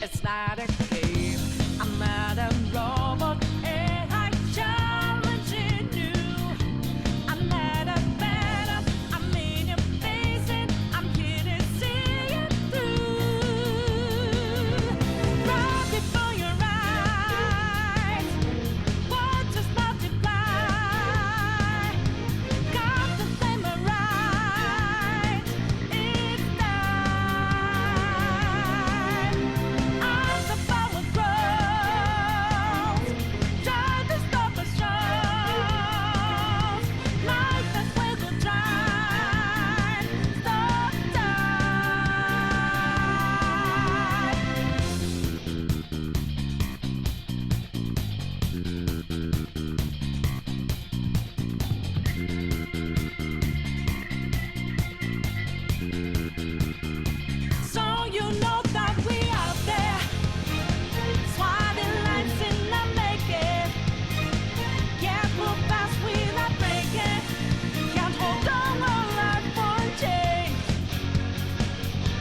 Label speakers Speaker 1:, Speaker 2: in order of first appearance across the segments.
Speaker 1: It's not a game, I'm not a robot, AI challenging you. I'm not a battle, I'm in your face and I'm here to see it through. Right before your eyes, what just multiply? Got the flame right, it's time. As the power grows, try to stop us shows. Life is where the drive, stop so you know that we out there, swatting lines in the making. Can't move fast without breaking. Can't hold on our life for change.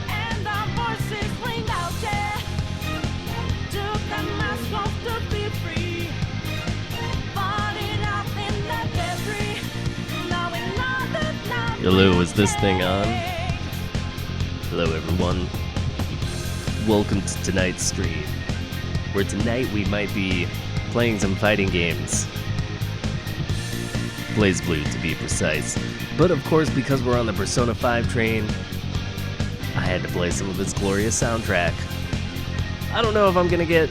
Speaker 1: And our voices ring out, yeah. Took the mask off to be free. Falling out in the debris. Now we know that now.
Speaker 2: Hello, is this thing on? Hello everyone. Welcome to tonight's stream, where tonight we might be playing some fighting games. Blaze Blue to be precise. But of course, because we're on the Persona 5 train, I had to play some of its glorious soundtrack. I don't know if I'm gonna get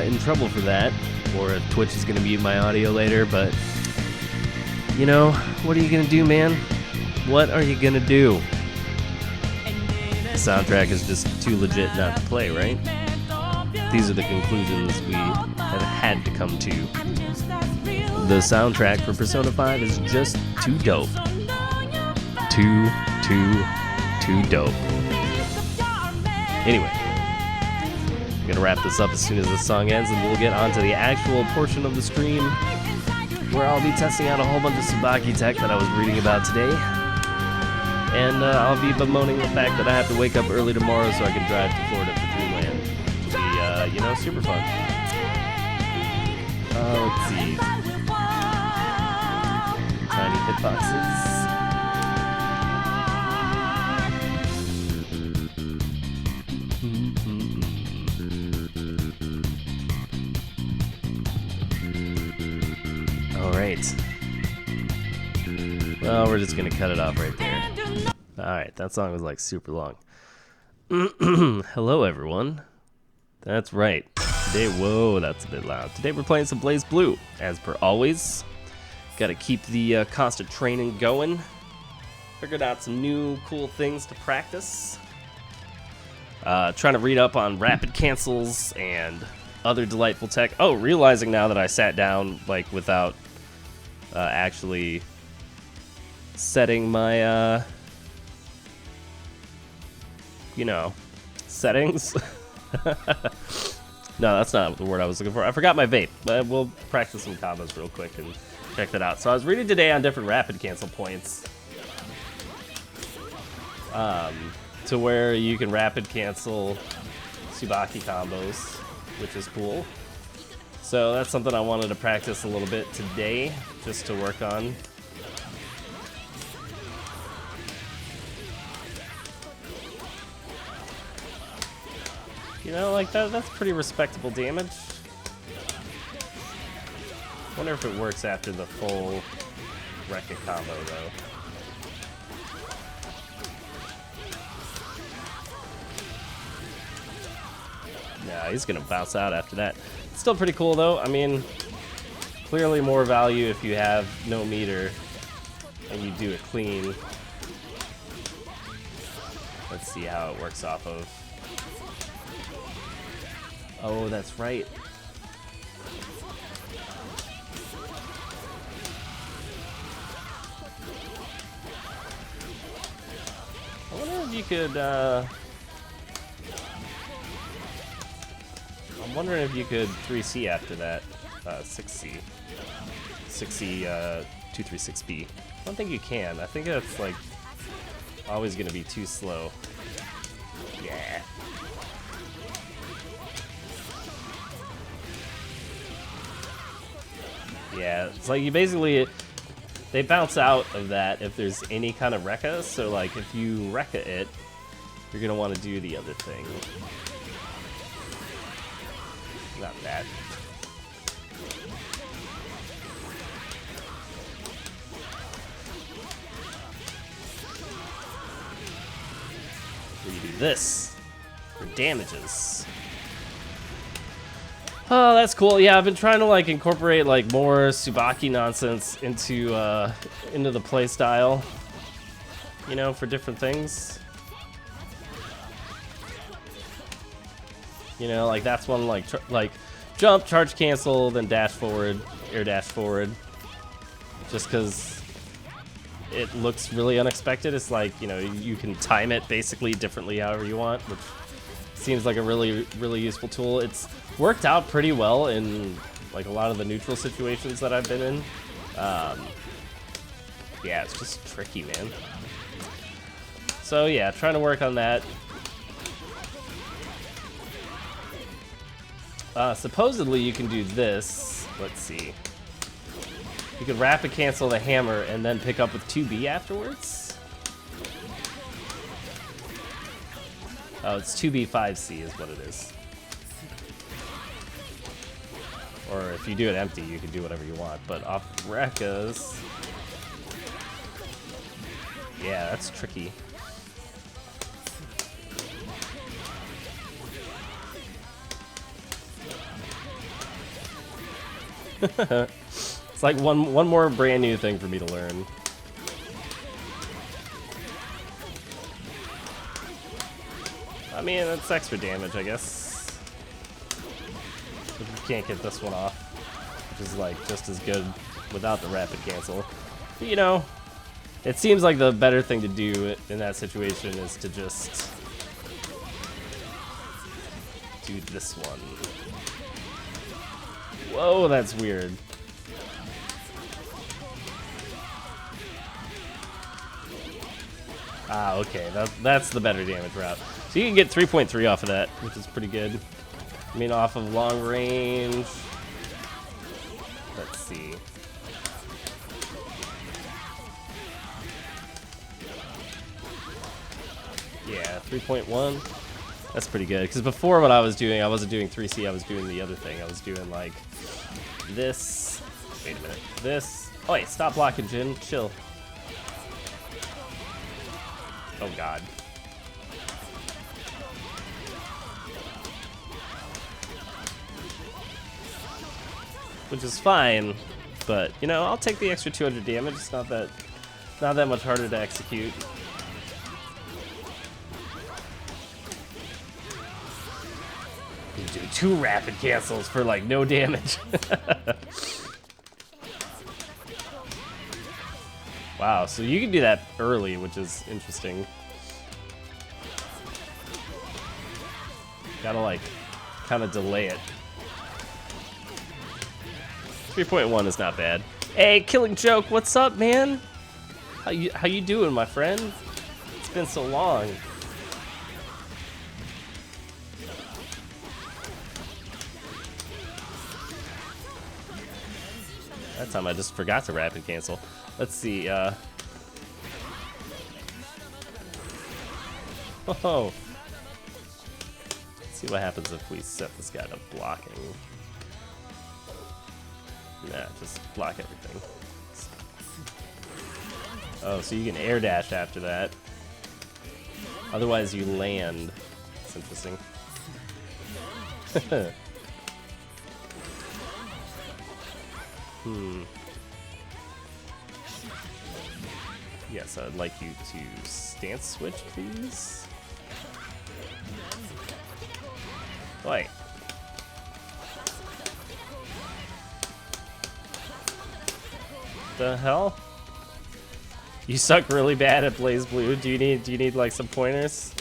Speaker 2: in trouble for that, or if Twitch is gonna mute my audio later, but you know, what are you gonna do, man? What are you gonna do? The soundtrack is just too legit not to play, right? These are the conclusions we have had to come to. The soundtrack for Persona 5 is just too dope. Too dope. Anyway, I'm gonna wrap this up as soon as this song ends, and we'll get on to the actual portion of the stream where I'll be testing out a whole bunch of Tsubaki tech that I was reading about today. And I'll be bemoaning the fact that I have to wake up early tomorrow so I can drive to Florida for Dreamland. It'll be, super fun. Let's see. Tiny hitboxes. Alright. Well, we're just gonna cut it off right there. Alright, that song was like super long. Hello everyone. That's right. Today, whoa, that's a bit loud. Today we're playing some Blaze Blue, as per always. Gotta keep the constant training going. Figured out some new cool things to practice. Trying to read up on rapid cancels and other delightful tech. Oh, realizing now that I sat down like without actually setting my settings. No, that's not the word I was looking for. I forgot my vape, but we'll practice some combos real quick and check that out. So I was reading today on different rapid cancel points, to where you can rapid cancel Tsubaki combos, which is cool. So that's something I wanted to practice a little bit today, just to work on. You know, like that's pretty respectable damage. Wonder if it works after the full Wreck-It combo, though. Yeah, he's gonna bounce out after that. Still pretty cool, though. I mean, clearly more value if you have no meter and you do it clean. Let's see how it works off of. Oh, that's right. I wonder if you could, I'm wondering if you could 3C after that, 6C. 6C, 236B. I don't think you can. I think that's, like, always gonna be too slow. Yeah. Yeah, it's like you basically, they bounce out of that if there's any kind of Rekka, so like if you Rekka it, you're gonna want to do the other thing. Not that. You do this for damages. Oh, that's cool. Yeah, I've been trying to like incorporate like more Tsubaki nonsense into the play style, you know, for different things. You know, like that's one like jump, charge, cancel, then dash forward, air dash forward. Just because it looks really unexpected. It's like, you know, you can time it basically differently however you want, which seems like a really useful tool. It's worked out pretty well in like a lot of the neutral situations that I've been in. Yeah, it's just tricky, man. So yeah, trying to work on that. Supposedly you can do this. Let's see. You could rapid cancel the hammer and then pick up with 2B afterwards. Oh, it's 2B 5C is what it is. Or if you do it empty, you can do whatever you want. But off Rekkas, yeah, that's tricky. It's like one more brand new thing for me to learn. I mean, it's extra damage, I guess. But you can't get this one off, which is like just as good without the rapid cancel. But, you know, it seems like the better thing to do in that situation is to just do this one. Whoa, that's weird. Ah, okay, that's the better damage route. So you can get 3.3 off of that, which is pretty good. I mean, off of long range. Let's see. Yeah, 3.1. That's pretty good. Because before what I was doing, I wasn't doing 3C, I was doing the other thing. I was doing like this. Wait a minute. This. Oh, wait, stop blocking, Jin. Chill. Oh, God. Which is fine, but, you know, I'll take the extra 200 damage. It's not that much harder to execute. You do 2 rapid cancels for, like, no damage. Wow, so you can do that early, which is interesting. Gotta, like, kind of delay it. 3.1 is not bad. Hey, Killing Joke, what's up, man? How you doing, my friend? It's been so long. That time I just forgot to rapid cancel. Let's see, oh. Let's see what happens if we set this guy to blocking. Nah, just block everything. Oh, so you can air dash after that. Otherwise you land. That's interesting. Yes, I'd like you to stance switch, please. Wait. The hell? You suck really bad at Blaze Blue. Do you need like some pointers?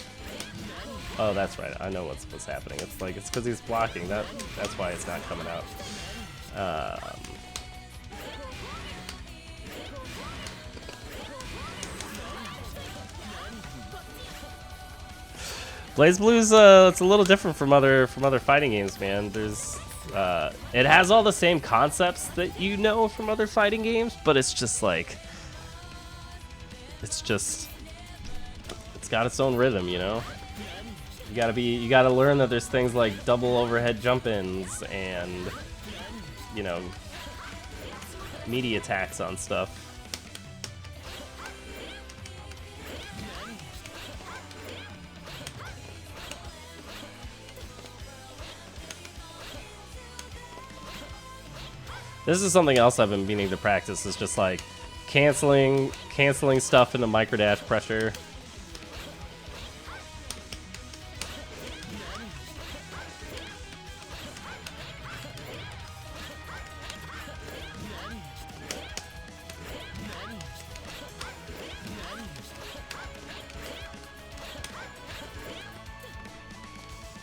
Speaker 2: Oh, that's right. I know what's happening. It's because he's blocking. That's why it's not coming out. Blaze Blue's it's a little different from other fighting games, man. There's it has all the same concepts that you know from other fighting games, but it's just like it's got its own rhythm, you know. You gotta learn that there's things like double overhead jump-ins and, you know, meaty attacks on stuff. This is something else I've been meaning to practice, is just like canceling stuff into micro dash pressure.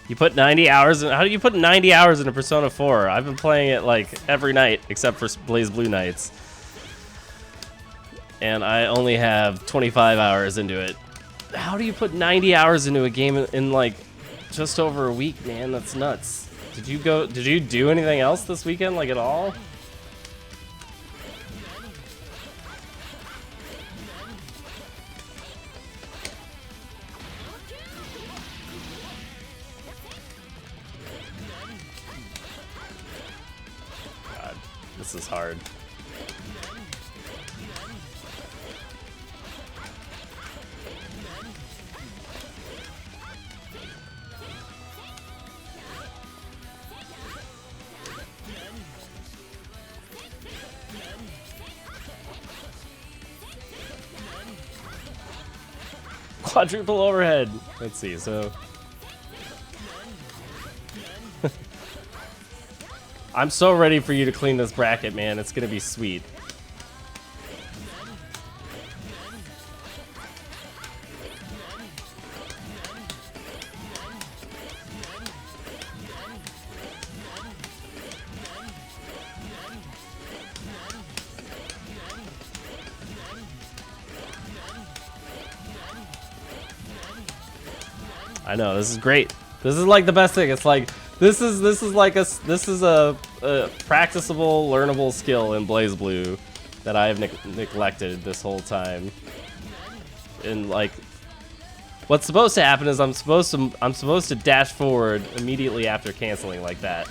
Speaker 2: You put 90 hours in. How do you put 90 hours into Persona 4? I've been playing it like every night except for Blaze Blue nights. And I only have 25 hours into it. How do you put 90 hours into a game in like just over a week, man? That's nuts. Did you do anything else this weekend, like at all? This is hard. Quadruple overhead. Let's see, so I'm so ready for you to clean this bracket, man. It's gonna be sweet. I know, this is great. This is like the best thing. It's like this is a practicable, learnable skill in Blaze Blue that I have neglected this whole time. And like, what's supposed to happen is I'm supposed to dash forward immediately after canceling like that.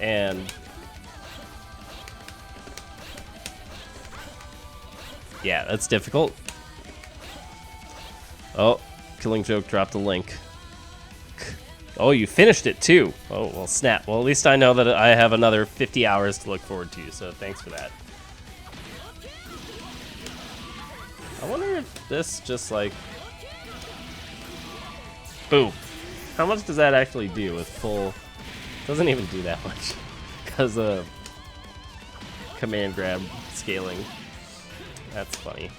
Speaker 2: And yeah, that's difficult. Oh, Killing Joke dropped a link. Oh, you finished it too. Oh, well, snap. Well, at least I know that I have another 50 hours to look forward to, so thanks for that. I wonder if this just like... Boom. How much does that actually do with full... Doesn't even do that much. Because of command grab scaling. That's funny.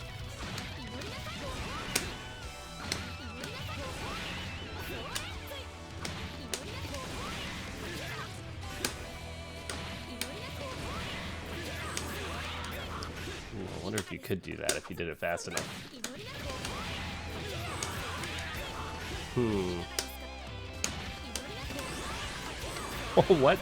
Speaker 2: wonder if you could do that if you did it fast enough. Oh, what?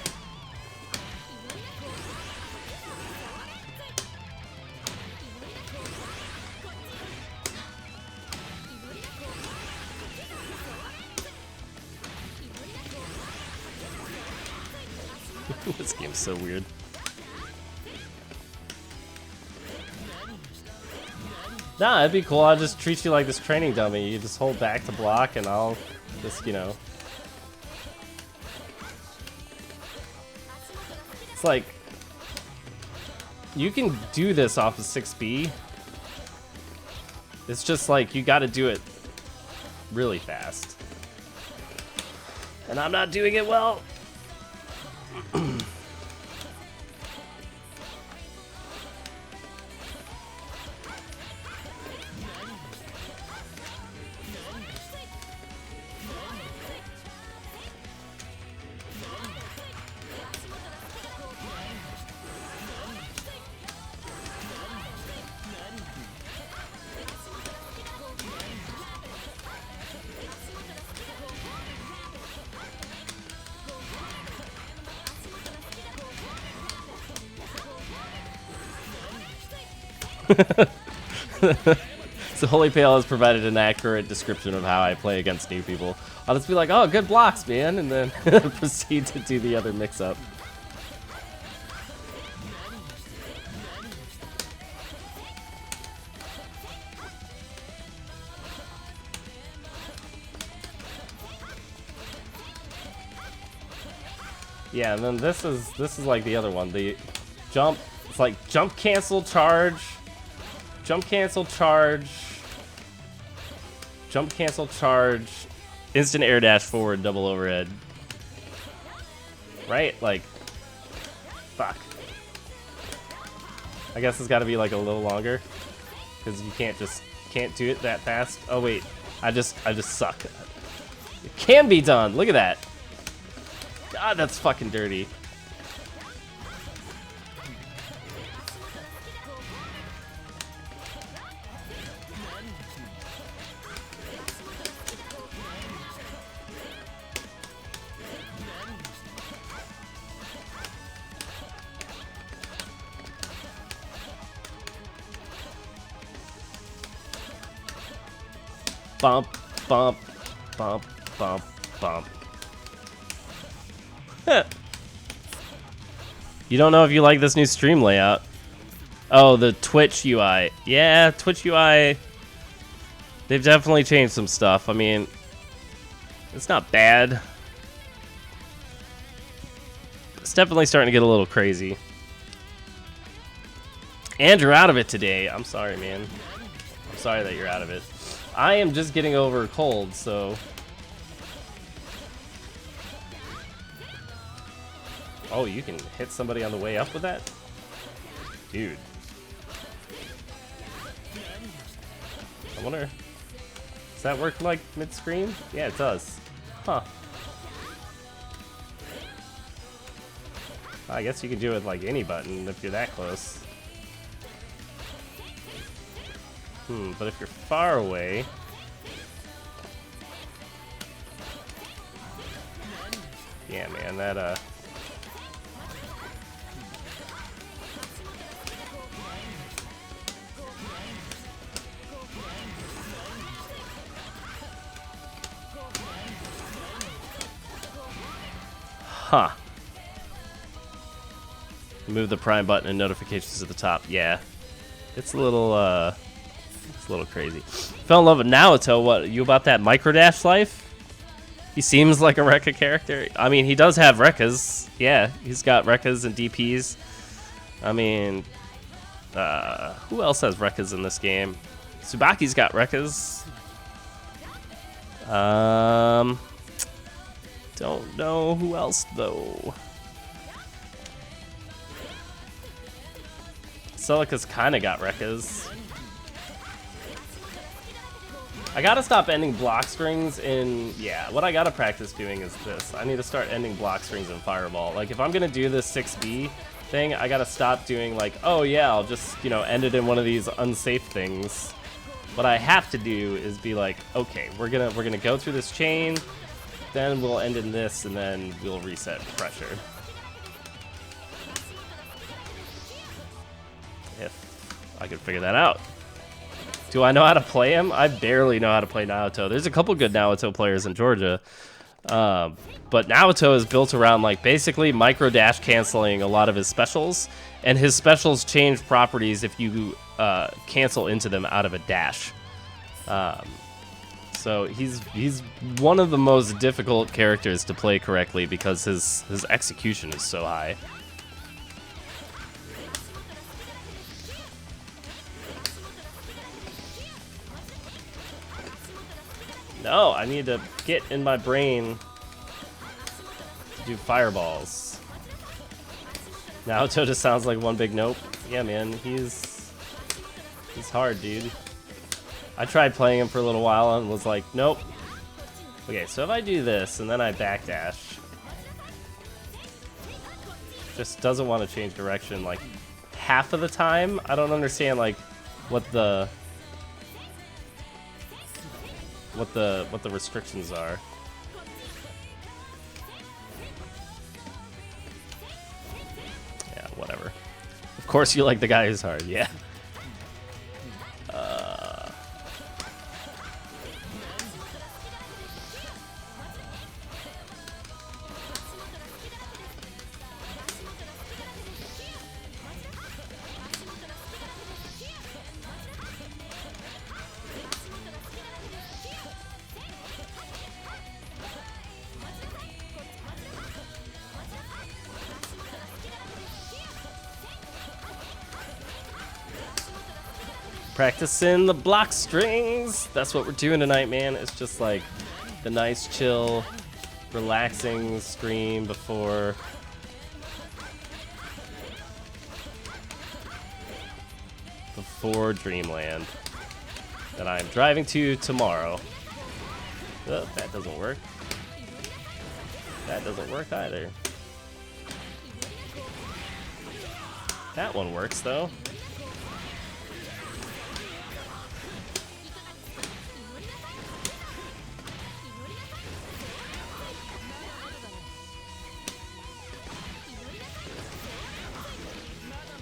Speaker 2: This game's so weird. Nah, it'd be cool. I'll just treat you like this training dummy. You just hold back to block and I'll just, you know. It's like, you can do this off of 6B. It's just like, you gotta do it really fast. And I'm not doing it well. So Holy Pale has provided an accurate description of how I play against new people. I'll just be like, oh, good blocks, man, and then proceed to do the other mix-up. Yeah, and then this is like the other one. The jump, it's like jump cancel charge, jump cancel charge, jump cancel charge, instant air dash forward, double overhead. Right? Like, fuck. I guess it's got to be like a little longer because you can't do it that fast. Oh wait, I just suck. It can be done. Look at that. God, that's fucking dirty. Bump, bump, bump, bump, bump. You don't know if you like this new stream layout. Oh, the Twitch UI. Yeah, Twitch UI. They've definitely changed some stuff. I mean, it's not bad. It's definitely starting to get a little crazy. And you're out of it today. I'm sorry, man. I'm sorry that you're out of it. I am just getting over a cold, so... Oh, you can hit somebody on the way up with that? Dude. I wonder... Does that work like mid-screen? Yeah, it does. Huh. I guess you can do it with like any button if you're that close. But if you're far away... Yeah, man, that, Huh. Move the prime button and notifications to the top. Yeah. It's a little crazy. Fell in love with Naoto. What, you about that microdash life? He seems like a Rekka character. I mean, he does have Rekkas. Yeah, he's got Rekkas and DPs. I mean, who else has Rekkas in this game? Tsubaki's got Rekkas. Don't know who else, though. Celica's kind of got Rekkas. I gotta stop ending block strings in... Yeah, what I gotta practice doing is this. I need to start ending block strings in Fireball. Like, if I'm gonna do this 6B, thing, I gotta stop doing like, oh yeah, I'll just, you know, end it in one of these unsafe things. What I have to do is be like, okay, we're gonna go through this chain, then we'll end in this, and then we'll reset pressure. If I could figure that out. Do I know how to play him? I barely know how to play Naoto. There's a couple good Naoto players in Georgia. But Naoto is built around like basically micro dash canceling a lot of his specials, and his specials change properties if you cancel into them out of a dash. So he's one of the most difficult characters to play correctly because his execution is so high. No, I need to get in my brain to do fireballs. Naoto just sounds like one big nope. Yeah, man, he's hard, dude. I tried playing him for a little while and was like, nope. Okay, so if I do this and then I backdash, just doesn't want to change direction like half of the time. I don't understand like what the restrictions are. Yeah, whatever. Of course you like the guy who's hard, yeah. Practicing the block strings. That's what we're doing tonight, man. It's just like the nice, chill, relaxing stream before Dreamland that I'm driving to tomorrow. Oh, that doesn't work. That doesn't work either. That one works though.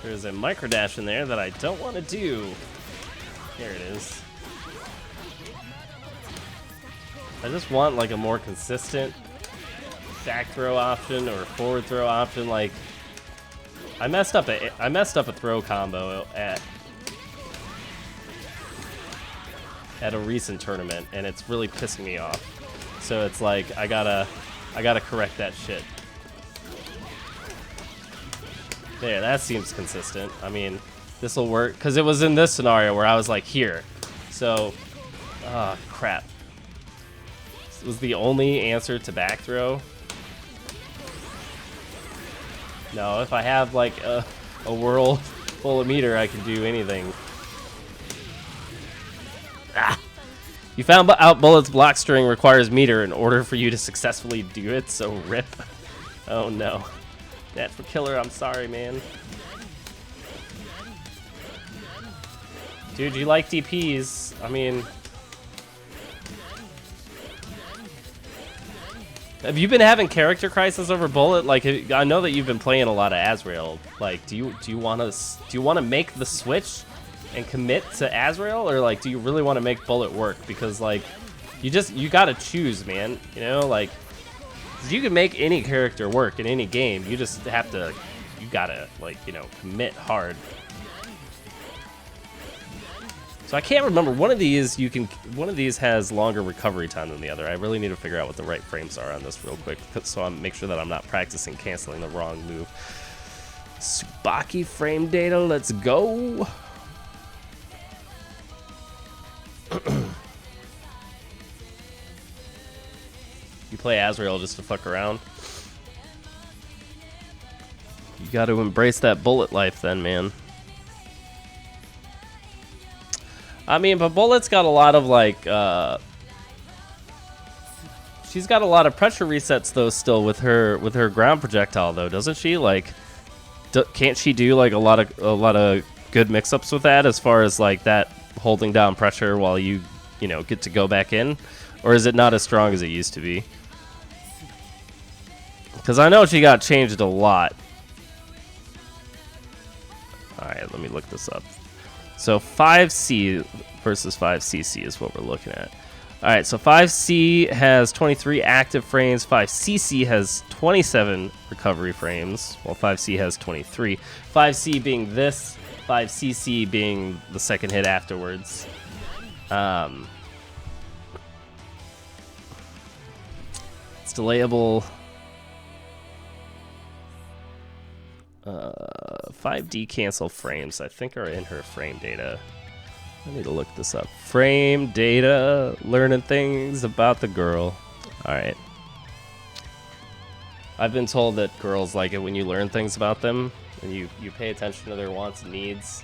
Speaker 2: There's a micro dash in there that I don't want to do. Here it is. I just want like a more consistent back throw option or forward throw option. Like I messed up a throw combo at a recent tournament, and it's really pissing me off. So it's like I gotta correct that shit. There, that seems consistent. I mean, this will work because it was in this scenario where I was like here. So, crap. This was the only answer to back throw. No, if I have like a world full of meter, I can do anything. Ah! You found out Bullet's block string requires meter in order for you to successfully do it, so rip. Oh no. Natural killer, I'm sorry, man. Dude, you like DPs. I mean... Have you been having character crisis over Bullet? Like, I know that you've been playing a lot of Azrael. Like, do you want to make the switch and commit to Azrael, or like, do you really want to make Bullet work? Because like, you gotta choose, man. You know, like, you can make any character work in any game. You just have to, you gotta like, you know, commit hard. So I can't remember, one of these has longer recovery time than the other. I really need to figure out what the right frames are on this real quick, so I make sure that I'm not practicing canceling the wrong move. Tsubaki frame data, let's go. You play Azrael just to fuck around? You got to embrace that Bullet life then, man. I mean, but Bullet's got a lot of like, she's got a lot of pressure resets though still with her ground projectile though, doesn't she? Like, can't she do like a lot of good mix-ups with that, as far as like that holding down pressure while you know, get to go back in, or is it not as strong as it used to be? Because I know she got changed a lot. All right, let me look this up. So 5C versus 5CC is what we're looking at. All right, so 5C has 23 active frames. 5CC has 27 recovery frames, while 5C has 23. 5C being this, 5CC being the second hit afterwards. It's delayable. 5D cancel frames, I think, are in her frame data. I need to look this up. Frame data, learning things about the girl. Alright. I've been told that girls like it when you learn things about them and you pay attention to their wants and needs.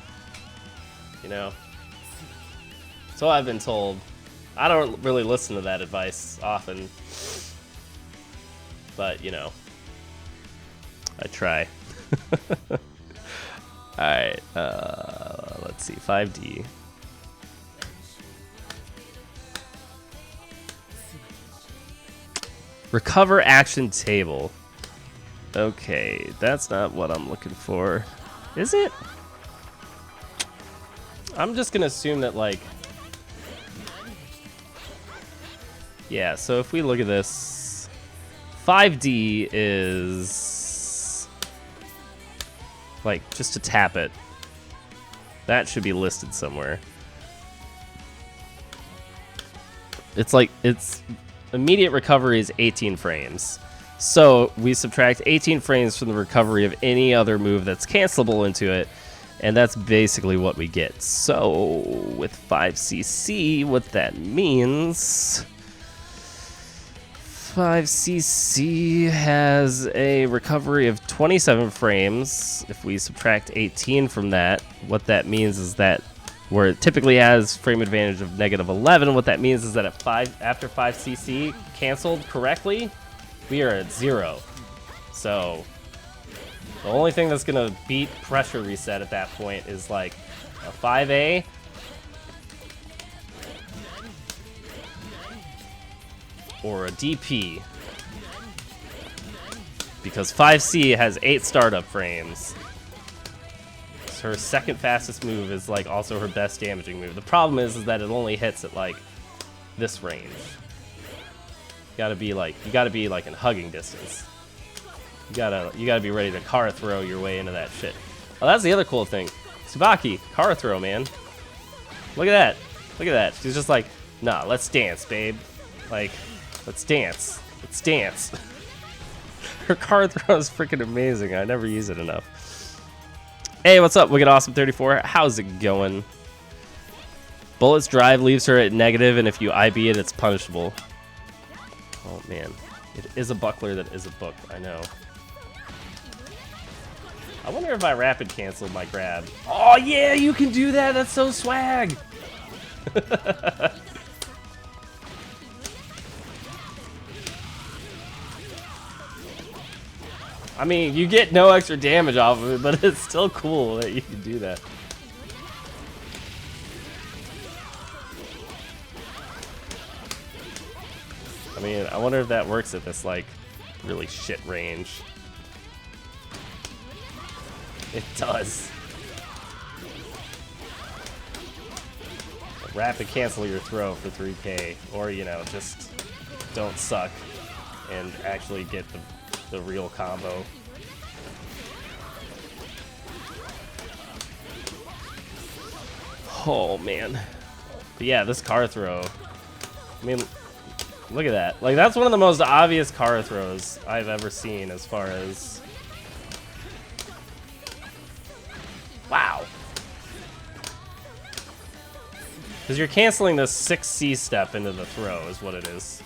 Speaker 2: You know? So I've been told. I don't really listen to that advice often. But, you know, I try. Alright, let's see, 5D. Recover action table. Okay, that's not what I'm looking for. Is it? I'm just gonna assume that, like... Yeah, so if we look at this... 5D is... like, just to tap it. That should be listed somewhere. It's like, it's... immediate recovery is 18 frames. So we subtract 18 frames from the recovery of any other move that's cancelable into it, and that's basically what we get. So with 5CC, what that means... 5CC has a recovery of 27 frames. If we subtract 18 from that, what that means is that where it typically has frame advantage of -11, what that means is that after 5CC canceled correctly, we are at 0. So the only thing that's gonna beat pressure reset at that point is like a 5A or a DP, because 5C has 8 startup frames. Her second fastest move is like also her best damaging move. The problem is that it only hits at like this range. You gotta be like in hugging distance. You gotta be ready to car throw your way into that shit. Oh, that's the other cool thing. Tsubaki, car throw, man. Look at that. Look at that. She's just like, nah, let's dance, babe. Like, let's dance. Let's dance. Her car throw is freaking amazing. I never use it enough. Hey, what's up, Wicked Awesome 34? How's it going? Bullet's drive leaves her at negative, and if you IB it, it's punishable. Oh man, it is a buckler that is a book. I know. I wonder if I rapid canceled my grab. Oh yeah, you can do that. That's so swag. I mean, you get no extra damage off of it, but it's still cool that you can do that. I mean, I wonder if that works at this, like, really shit range. It does. Rapid cancel your throw for 3k, or, you know, just don't suck and actually get the real combo. Oh man. But yeah, this car throw. I mean, look at that. Like, that's one of the most obvious car throws I've ever seen as far as... Wow. Because you're canceling the 6C step into the throw is what it is.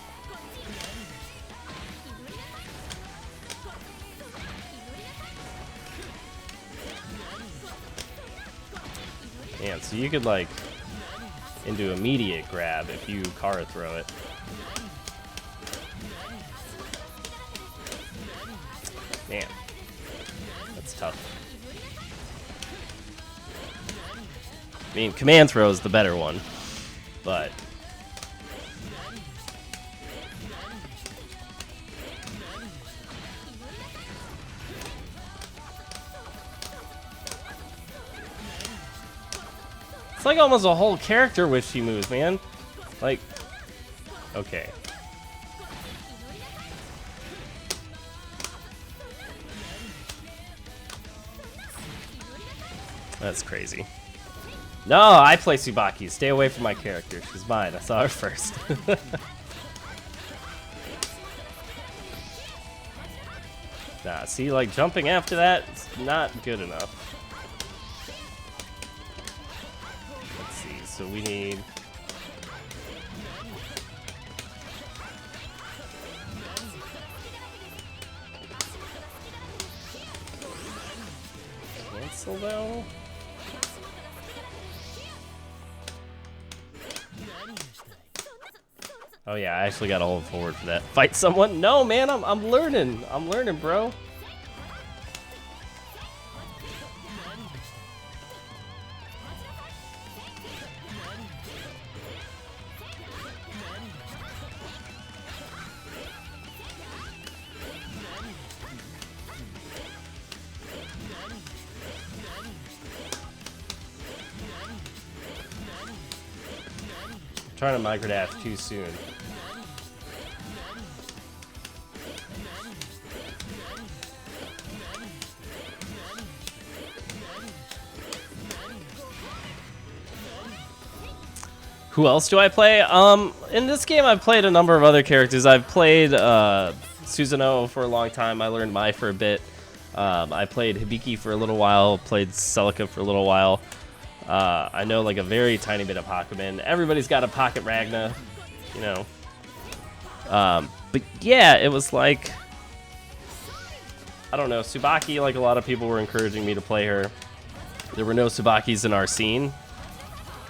Speaker 2: Man, so you could, like, into immediate grab if you car throw it. Man, that's tough. mean, command throw is the better one, but... It's like almost a whole character with she moves, man. Like, okay. That's crazy. No, I play Tsubaki. Stay away from my character. She's mine. I saw her first. Nah, see, like, jumping after that, it's not good enough. Let's see, so we need... Cancel, though? Oh yeah, I actually got to hold forward for that. Fight someone? No, man, I'm learning. I'm learning, bro. Trying to microdash too soon. Who else do I play? In this game I've played a number of other characters. I've played Susanoo for a long time. I learned Mai for a bit. I played Hibiki for a little while, played Celica for a little while. I know like a very tiny bit of Hakumen. Everybody's got a Pocket Ragna, you know. But yeah, it was like, I don't know, Tsubaki, like a lot of people were encouraging me to play her. There were no Tsubakis in our scene.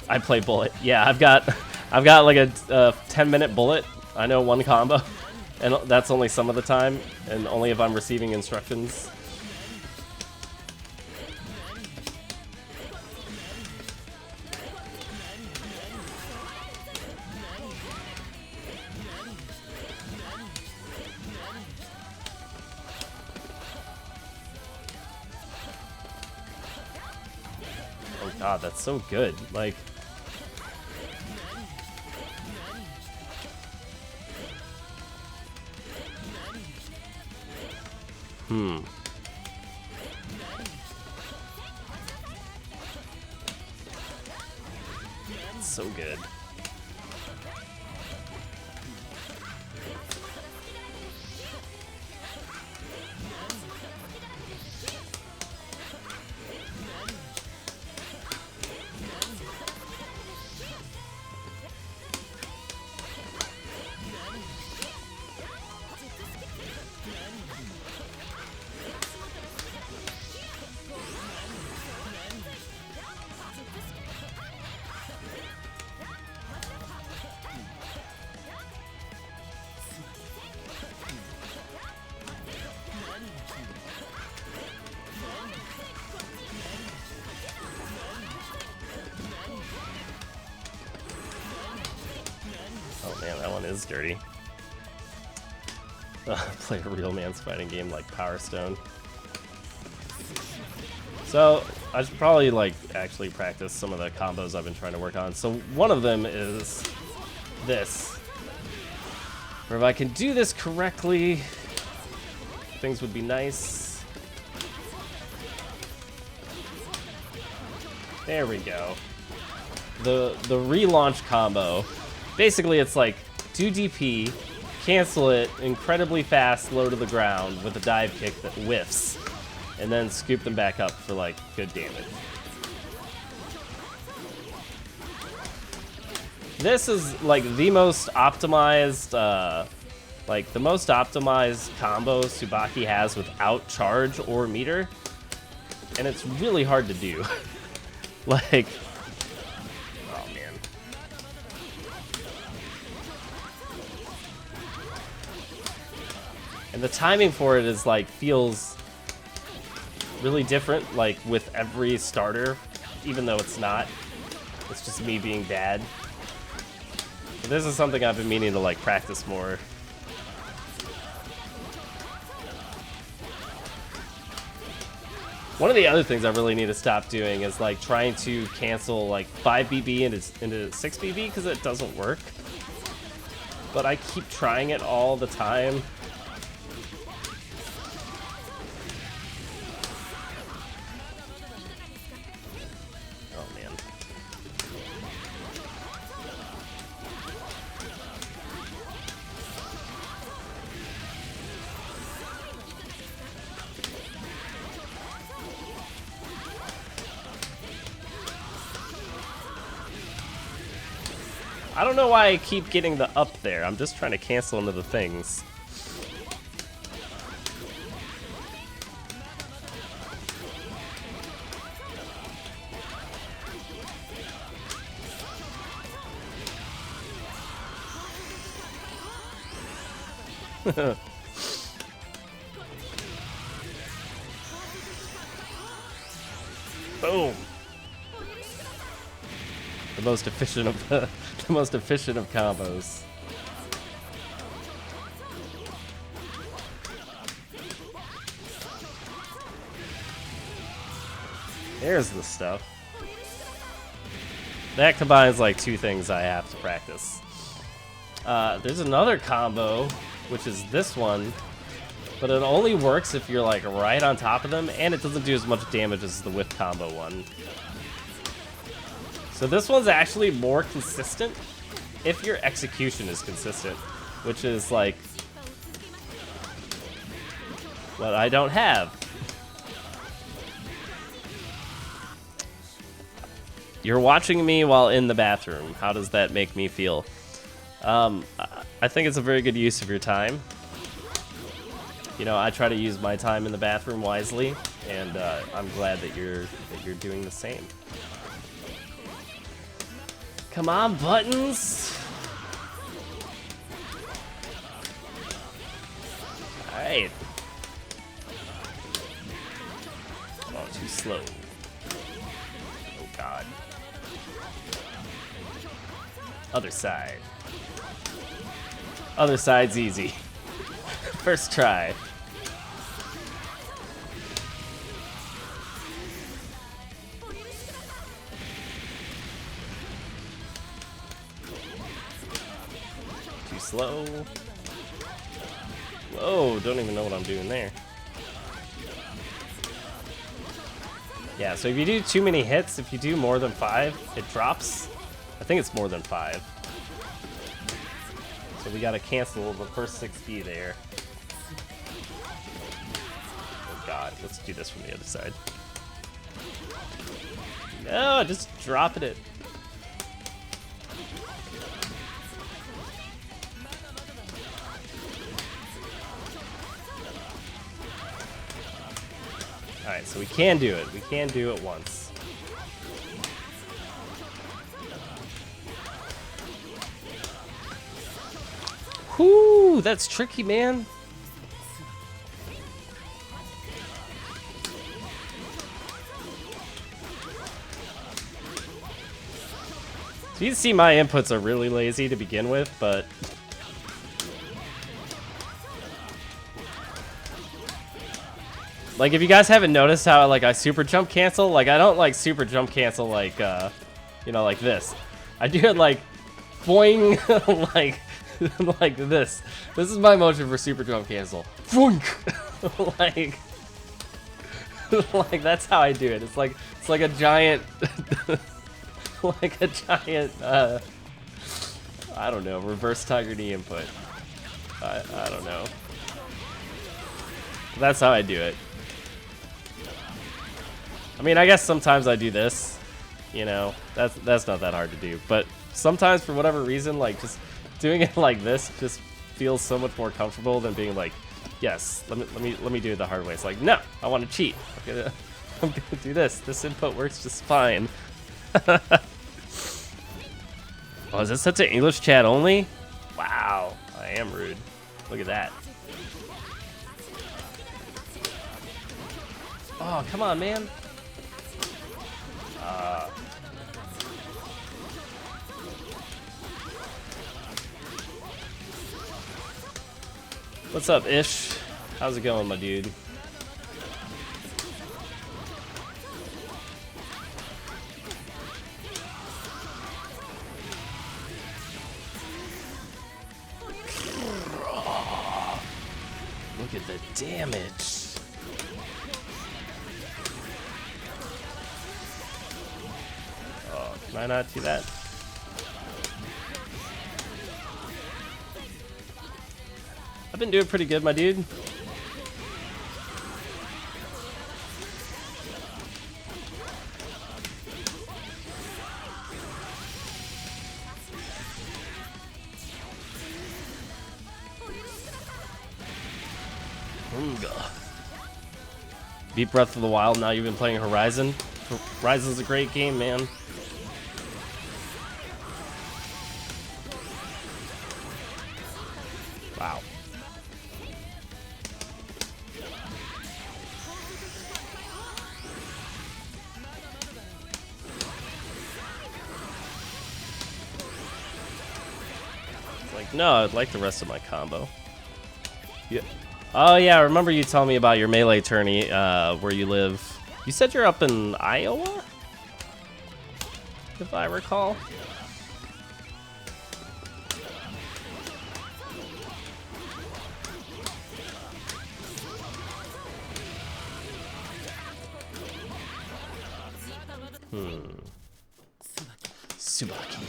Speaker 2: I play Bullet. Yeah, I've got like a 10-minute Bullet. I know one combo, and that's only some of the time, and only if I'm receiving instructions. Oh god, that's so good. Like, so good. Oh man, that one is dirty. Play a real man's fighting game like Power Stone. So I should probably like actually practice some of the combos I've been trying to work on. So one of them is this. Where if I can do this correctly, things would be nice. There we go. The relaunch combo. Basically, it's like do DP, cancel it incredibly fast, low to the ground with a dive kick that whiffs, and then scoop them back up for like good damage. This is like the most optimized, combo Tsubaki has without charge or meter, and it's really hard to do. Like, oh man. And the timing for it is like feels really different, like with every starter, even though it's not. It's just me being bad. But this is something I've been meaning to like practice more. One of the other things I really need to stop doing is like trying to cancel like 5 BB into 6 BB because it doesn't work. But I keep trying it all the time. Oh man. I don't know why I keep getting the up there. I'm just trying to cancel into the things. Boom. The most efficient of the most efficient of combos. There's the stuff. That combines like two things I have to practice. There's another combo, which is this one, but it only works if you're like right on top of them, and it doesn't do as much damage as the whip combo one. So this one's actually more consistent if your execution is consistent, which is like what I don't have. You're watching me while in the bathroom. How does that make me feel? I think it's a very good use of your time. You know, I try to use my time in the bathroom wisely, and I'm glad that you're doing the same. Come on, buttons! Alright. Come on, too slow. Oh god. Other side. Other side's easy. First try. Slow. Whoa, don't even know what I'm doing there. Yeah, so if you do too many hits, if you do more than 5, it drops. I think it's more than 5. So we gotta cancel the first 6B there. Oh god, let's do this from the other side. No, just dropping it. Alright, so we can do it. We can do it once. Whoo, that's tricky, man. So you can see my inputs are really lazy to begin with, but like, if you guys haven't noticed how, like, I super jump cancel, like, I don't, like, super jump cancel, like, you know, like this. I do it, like, boing, like, like this. This is my motion for super jump cancel. Boink! like, like, that's how I do it. It's like a giant, like a giant, I don't know, reverse tiger knee input. I don't know. That's how I do it. I mean, I guess sometimes I do this, you know, that's not that hard to do, but sometimes for whatever reason, like, just doing it like this just feels so much more comfortable than being like, yes, let me do it the hard way. It's like, no, I want to cheat. I'm gonna do this. This input works just fine. Oh, is this set to English chat only? Wow, I am rude. Look at that. Oh, come on, man. What's up, Ish? How's it going, my dude? Look at the damage. Oh, can I not do that? I've been doing pretty good, my dude. Beat Breath of the Wild, now you've been playing Horizon. Horizon's a great game, man. Wow. Like, no, I'd like the rest of my combo. Yeah. Oh yeah, I remember you telling me about your Melee tourney, where you live. You said you're up in Iowa? If I recall. Tsubaki.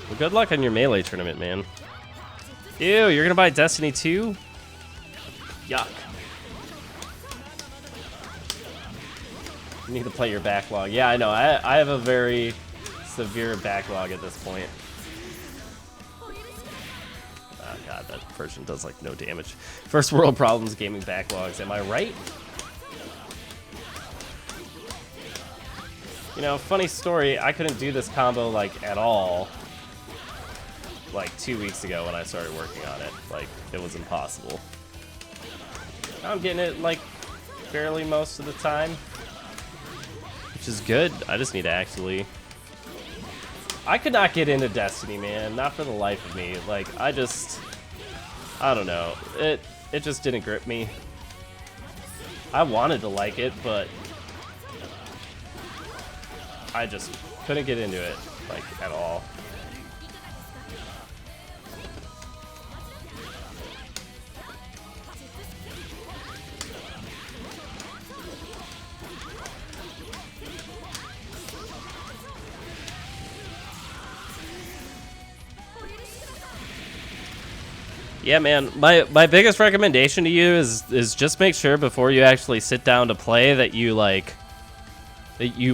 Speaker 2: Well, good luck on your Melee tournament, man. Ew, you're gonna buy Destiny 2? Yuck. You need to play your backlog. Yeah, I know. I have a very severe backlog at this point. Oh god, that version does like no damage. First world problems, gaming backlogs. Am I right? You know, funny story, I couldn't do this combo like at all like 2 weeks ago when I started working on it. Like, it was impossible. Now I'm getting it like barely most of the time, which is good. I just need to actually... I could not get into Destiny, man. Not for the life of me. Like, I don't know. It just didn't grip me. I wanted to like it, but I just couldn't get into it, like, at all. Yeah, man, my biggest recommendation to you is just make sure before you actually sit down to play that you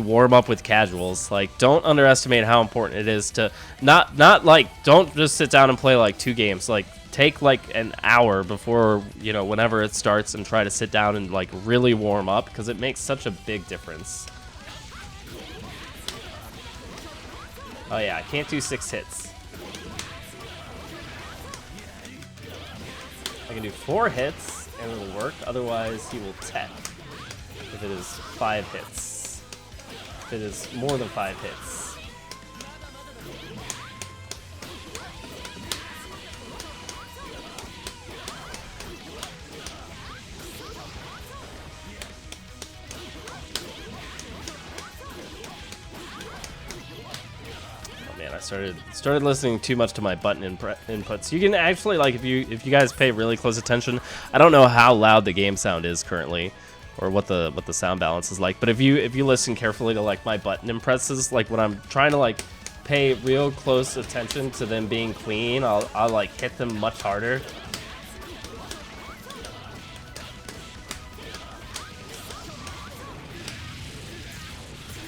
Speaker 2: warm up with casuals. Like, don't underestimate how important it is to not like, don't just sit down and play like 2 games. Like, take like an hour before, you know, whenever it starts, and try to sit down and like really warm up, because it makes such a big difference. Oh yeah, I can't do 6 hits. I can do 4 hits and it'll work, otherwise he will tech if it is 5 hits. If it is more than 5 hits. I started listening too much to my button inputs. You can actually, like, if you guys pay really close attention, I don't know how loud the game sound is currently, or what the sound balance is like, but if you listen carefully to like my button presses, like when I'm trying to like pay real close attention to them being clean, I'll like hit them much harder.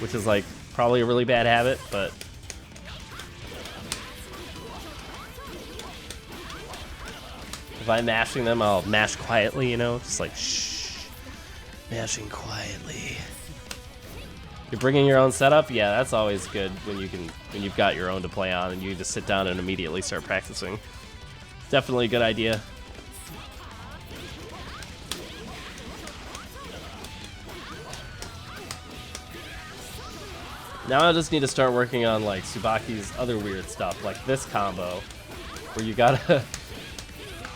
Speaker 2: Which is like probably a really bad habit, but if I'm mashing them, I'll mash quietly, you know, just like shh, mashing quietly. You're bringing your own setup? Yeah, that's always good when you've got your own to play on and you just sit down and immediately start practicing. Definitely a good idea. Now I just need to start working on like Tsubaki's other weird stuff, like this combo, where you gotta,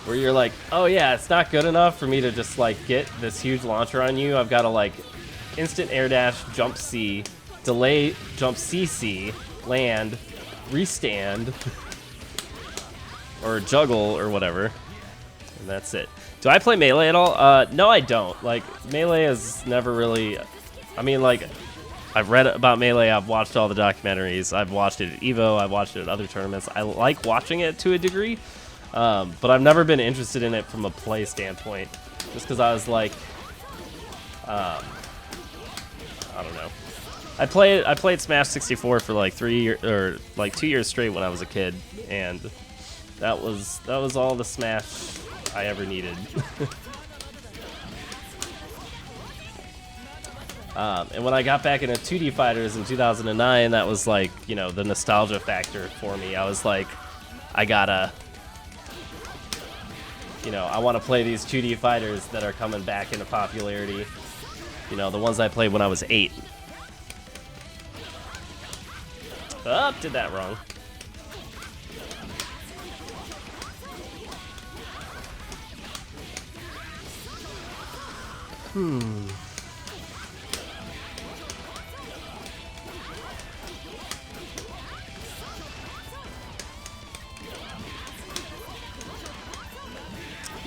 Speaker 2: where you're like, oh yeah, it's not good enough for me to just like get this huge launcher on you. I've got to like instant air dash, jump C, delay, jump CC, land, restand, or juggle or whatever, and that's it. Do I play Melee at all? No, I don't. Like, Melee is never really... I mean, like, I've read about Melee, I've watched all the documentaries, I've watched it at EVO, I've watched it at other tournaments. I like watching it to a degree, but I've never been interested in it from a play standpoint, just because I was like... I don't know. I played Smash 64 for like 2 years straight when I was a kid, and that was all the Smash I ever needed. And when I got back into 2D fighters in 2009, that was like, you know, the nostalgia factor for me. I was like, I gotta, you know, I want to play these 2D fighters that are coming back into popularity. You know, the ones I played when I was 8. Oh, did that wrong.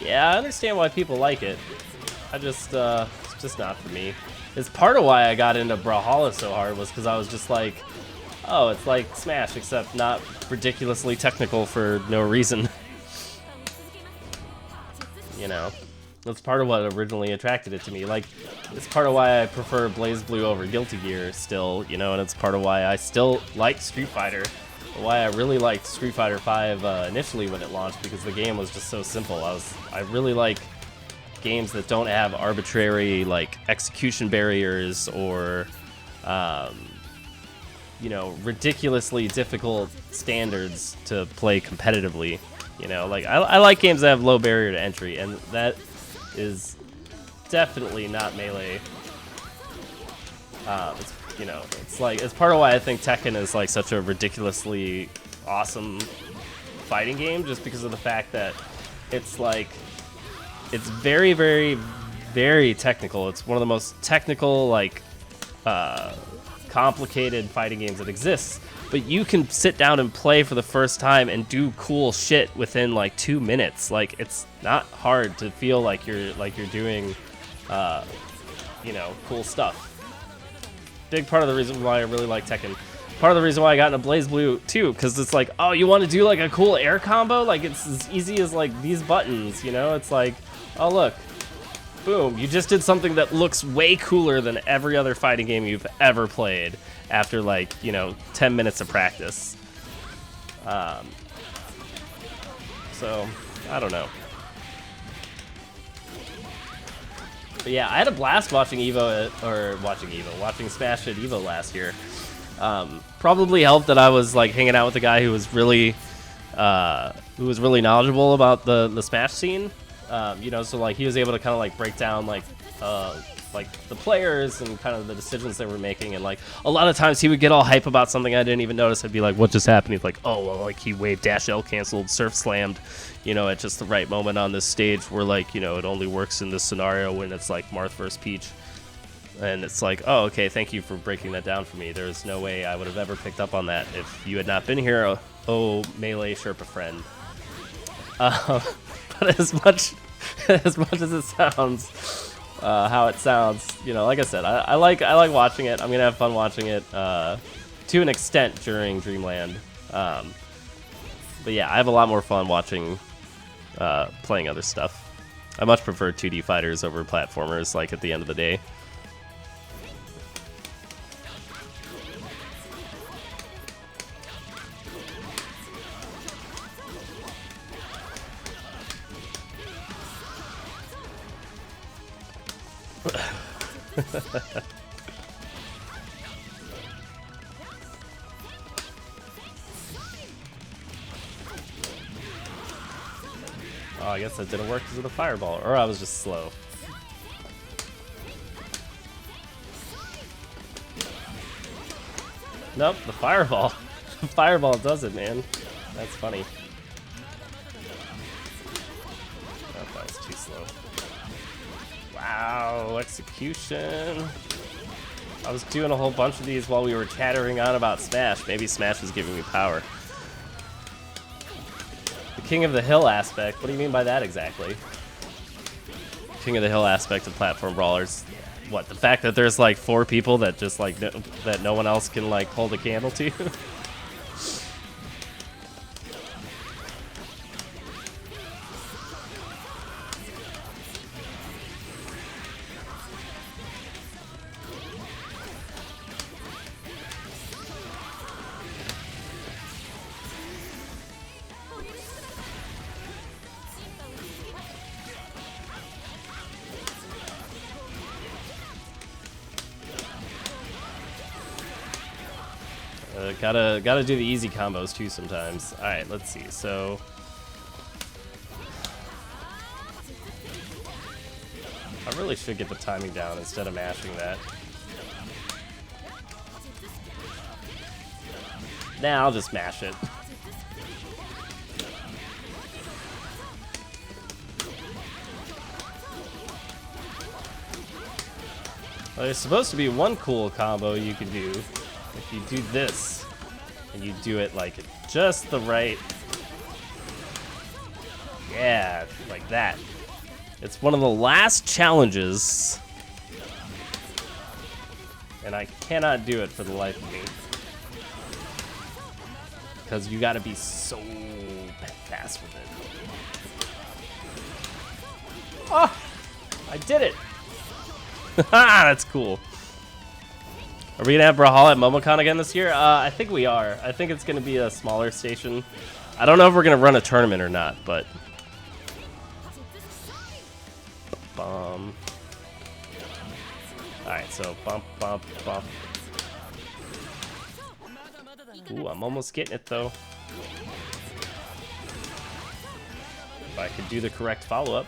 Speaker 2: Yeah, I understand why people like it. I just, it's just not for me. It's part of why I got into Brawlhalla so hard was because I was just like, oh, it's like Smash, except not ridiculously technical for no reason. You know, that's part of what originally attracted it to me. Like, it's part of why I prefer BlazBlue over Guilty Gear still, you know, and it's part of why I still like Street Fighter. Why I really liked Street Fighter V initially when it launched, because the game was just so simple. I really like games that don't have arbitrary like execution barriers or you know, ridiculously difficult standards to play competitively. You know, like I like games that have low barrier to entry, and that is definitely not Melee. It's, you know, it's like, it's part of why I think Tekken is like such a ridiculously awesome fighting game, just because of the fact that it's like, it's very, very, very technical. It's one of the most technical, like, complicated fighting games that exists. But you can sit down and play for the first time and do cool shit within like 2 minutes. Like, it's not hard to feel like you're doing, you know, cool stuff. Big part of the reason why I really like Tekken. Part of the reason why I got into BlazBlue too, because it's like, oh, you want to do like a cool air combo? Like, it's as easy as like these buttons, you know? It's like, oh look, boom, you just did something that looks way cooler than every other fighting game you've ever played after like, you know, 10 minutes of practice. So, I don't know. But yeah, I had a blast watching watching Smash at EVO last year. Probably helped that I was like hanging out with a guy who was really knowledgeable about the Smash scene. You know, so like he was able to kind of like break down like the players and kind of the decisions they were making, and like a lot of times he would get all hype about something I didn't even notice. I'd be like, what just happened? He's like, oh well, like he wave dash L canceled, surf slammed, you know, at just the right moment on this stage where like, you know, it only works in this scenario when it's like Marth versus Peach. And it's like, oh, okay, thank you for breaking that down for me. There's no way I would have ever picked up on that if you had not been here, oh Melee Sherpa friend. But as much as it sounds, how it sounds, you know, like I said, I like watching it. I'm gonna have fun watching it to an extent during Dreamland. But yeah, I have a lot more fun watching playing other stuff. I much prefer 2D fighters over platformers, like at the end of the day. Oh, I guess that didn't work because of the fireball, or I was just slow. Nope, the fireball. The fireball does it, man. That's funny. Oh, that's too slow. Wow, execution. I was doing a whole bunch of these while we were chattering on about Smash. Maybe Smash was giving me power. The King of the Hill aspect. What do you mean by that exactly? King of the Hill aspect of platform brawlers. What, the fact that there's like 4 people that just like that no one else can like hold a candle to? Gotta do the easy combos too sometimes. All right, let's see. So I really should get the timing down instead of mashing that. Nah, I'll just mash it. Well, there's supposed to be one cool combo you can do if you do this. And you do it like just the right, yeah, like that. It's one of the last challenges, and I cannot do it for the life of me because you got to be so fast with it. Oh, I did it! That's cool. Are we gonna have Brawlhalla at MomoCon again this year? I think we are. I think it's gonna be a smaller station. I don't know if we're gonna run a tournament or not, but Alright, so bump, bump, bump. Ooh, I'm almost getting it though. If I could do the correct follow-up.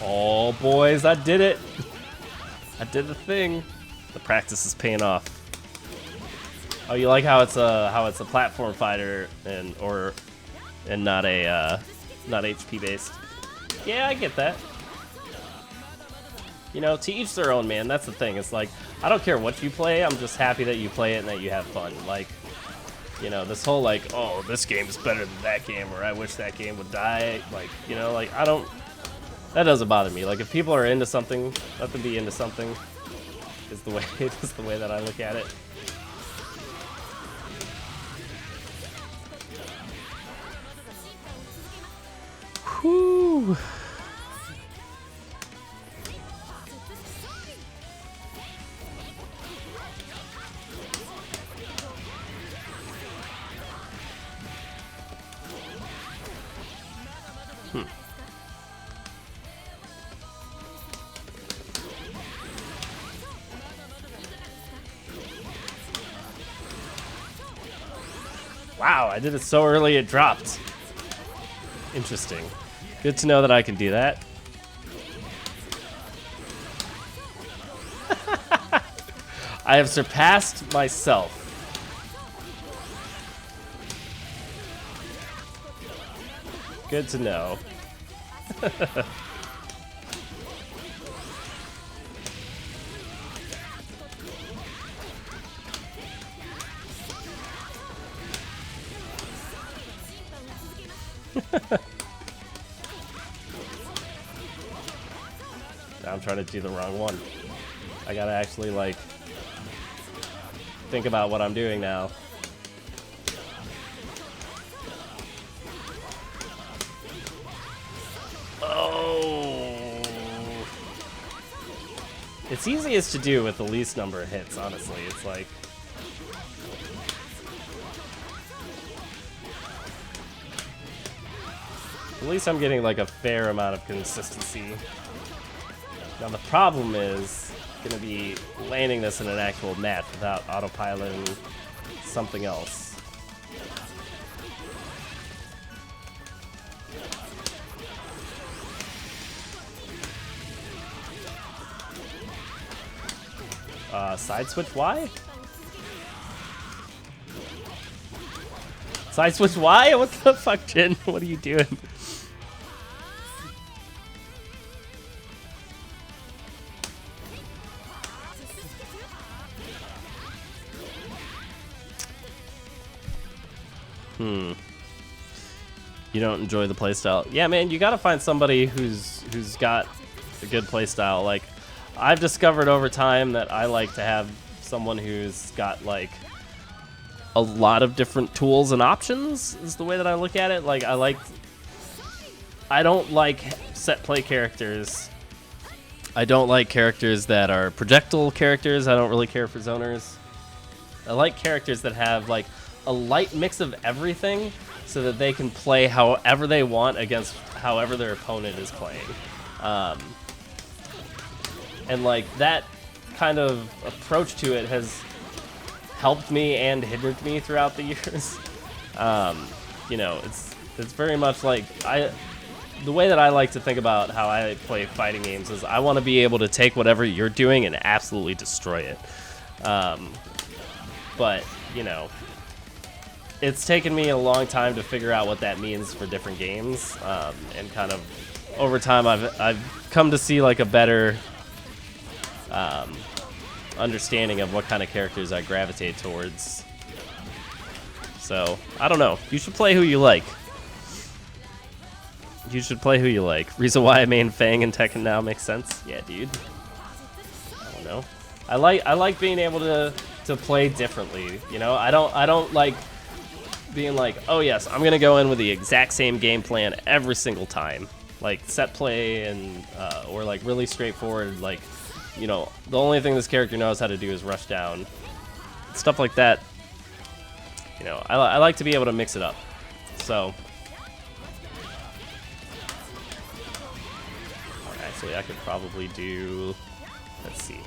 Speaker 2: Oh, boys, I did it. I did the thing. The practice is paying off. Oh, you like how it's a platform fighter and not HP based. Yeah, I get that. You know, to each their own, man. That's the thing. It's like, I don't care what you play. I'm just happy that you play it and that you have fun. Like, you know, this whole like, oh, this game is better than that game, or I wish that game would die. Like, you know, like I don't. That doesn't bother me. Like, if people are into something, let them be into something. Is the way that I look at it. Whew. Wow, I did it so early it dropped. Interesting. Good to know that I can do that. I have surpassed myself. Good to know. Now I'm trying to do the wrong one. I gotta actually, like, think about what I'm doing now. Oh! It's easiest to do with the least number of hits, honestly. It's like... At least I'm getting like a fair amount of consistency. Now the problem is gonna be landing this in an actual match without autopiloting something else. Side switch Y? Side switch Y? What the fuck, Jin? What are you doing? You don't enjoy the playstyle. Yeah, man, you gotta find somebody who's got a good playstyle. Like, I've discovered over time that I like to have someone who's got like a lot of different tools and options is the way that I look at it. Like, I don't like set play characters. I don't like characters that are projectile characters. I don't really care for zoners. I like characters that have like a light mix of everything so that they can play however they want against however their opponent is playing. And like that kind of approach to it has helped me and hindered me throughout the years. You know, it's very much like the way that I like to think about how I play fighting games is I want to be able to take whatever you're doing and absolutely destroy it. But, you know, it's taken me a long time to figure out what that means for different games, and kind of over time I've come to see like a better understanding of what kind of characters I gravitate towards. So, I don't know. You should play who you like. You should play who you like. Reason why I main Fang and Tekken now makes sense? Yeah, dude. I don't know. I like being able to play differently, you know? I don't like being like, oh yes, I'm gonna go in with the exact same game plan every single time. Like set play and or like really straightforward, like, you know, the only thing this character knows how to do is rush down. Stuff like that. You know, I like to be able to mix it up. So actually I could probably do, let's see.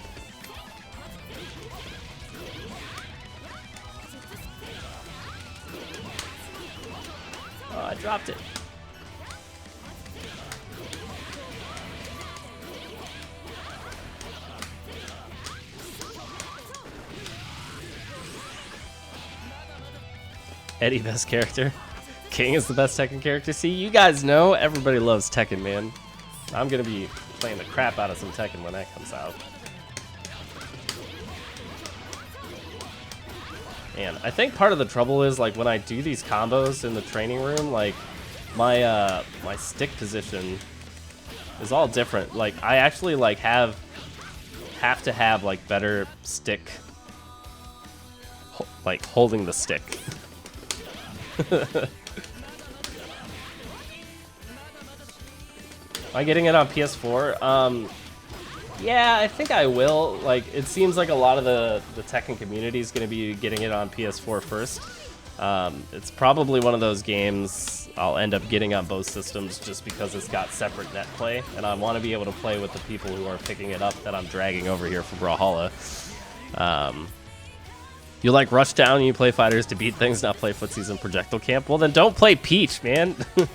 Speaker 2: Oh, I dropped it. Eddie, best character. King is the best Tekken character. See, you guys know everybody loves Tekken, man. I'm gonna be playing the crap out of some Tekken when that comes out. Man, I think part of the trouble is like when I do these combos in the training room, like my my stick position is all different. Like I actually like have to have like better stick, like holding the stick. Am I getting it on PS4? Yeah, I think I will. Like, it seems like a lot of the Tekken community is going to be getting it on PS4 first. It's probably one of those games I'll end up getting on both systems just because it's got separate net play, and I want to be able to play with the people who are picking it up that I'm dragging over here for Brawlhalla. You like Rushdown and you play fighters to beat things, not play footsies in Projectile Camp? Well, then don't play Peach, man. You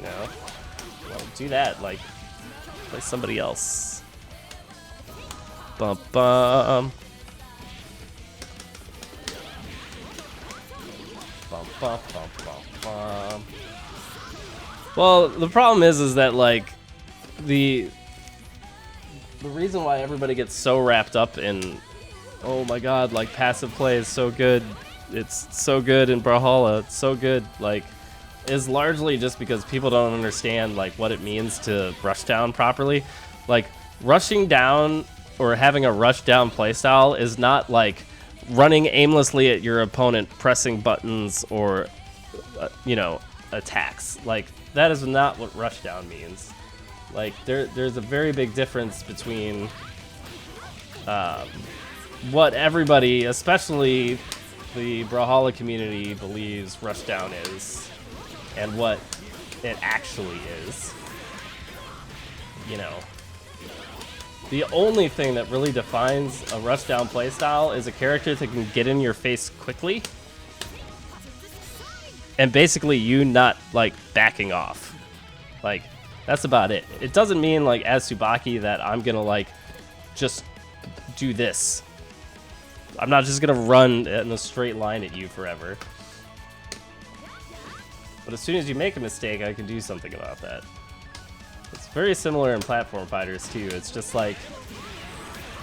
Speaker 2: know? Well, do that. Like, play somebody else. Bum bum. Bum bum bum bum bum. Well, the problem is that, like, the reason why everybody gets so wrapped up in, oh my god, like passive play is so good, it's so good in Brawlhalla, it's so good, like, is largely just because people don't understand like what it means to rush down properly. Like, rushing down or having a rush down playstyle is not like running aimlessly at your opponent, pressing buttons or you know, attacks. Like, that is not what rush down means. Like, there's a very big difference between what everybody, especially the Brawlhalla community, believes Rushdown is and what it actually is. You know, the only thing that really defines a Rushdown playstyle is a character that can get in your face quickly and basically you not, like, backing off. Like, That's about it. It doesn't mean, like, as Tsubaki that I'm gonna, like, just do this. I'm not just gonna run in a straight line at you forever. But as soon as you make a mistake, I can do something about that. It's very similar in platform fighters, too. It's just, like,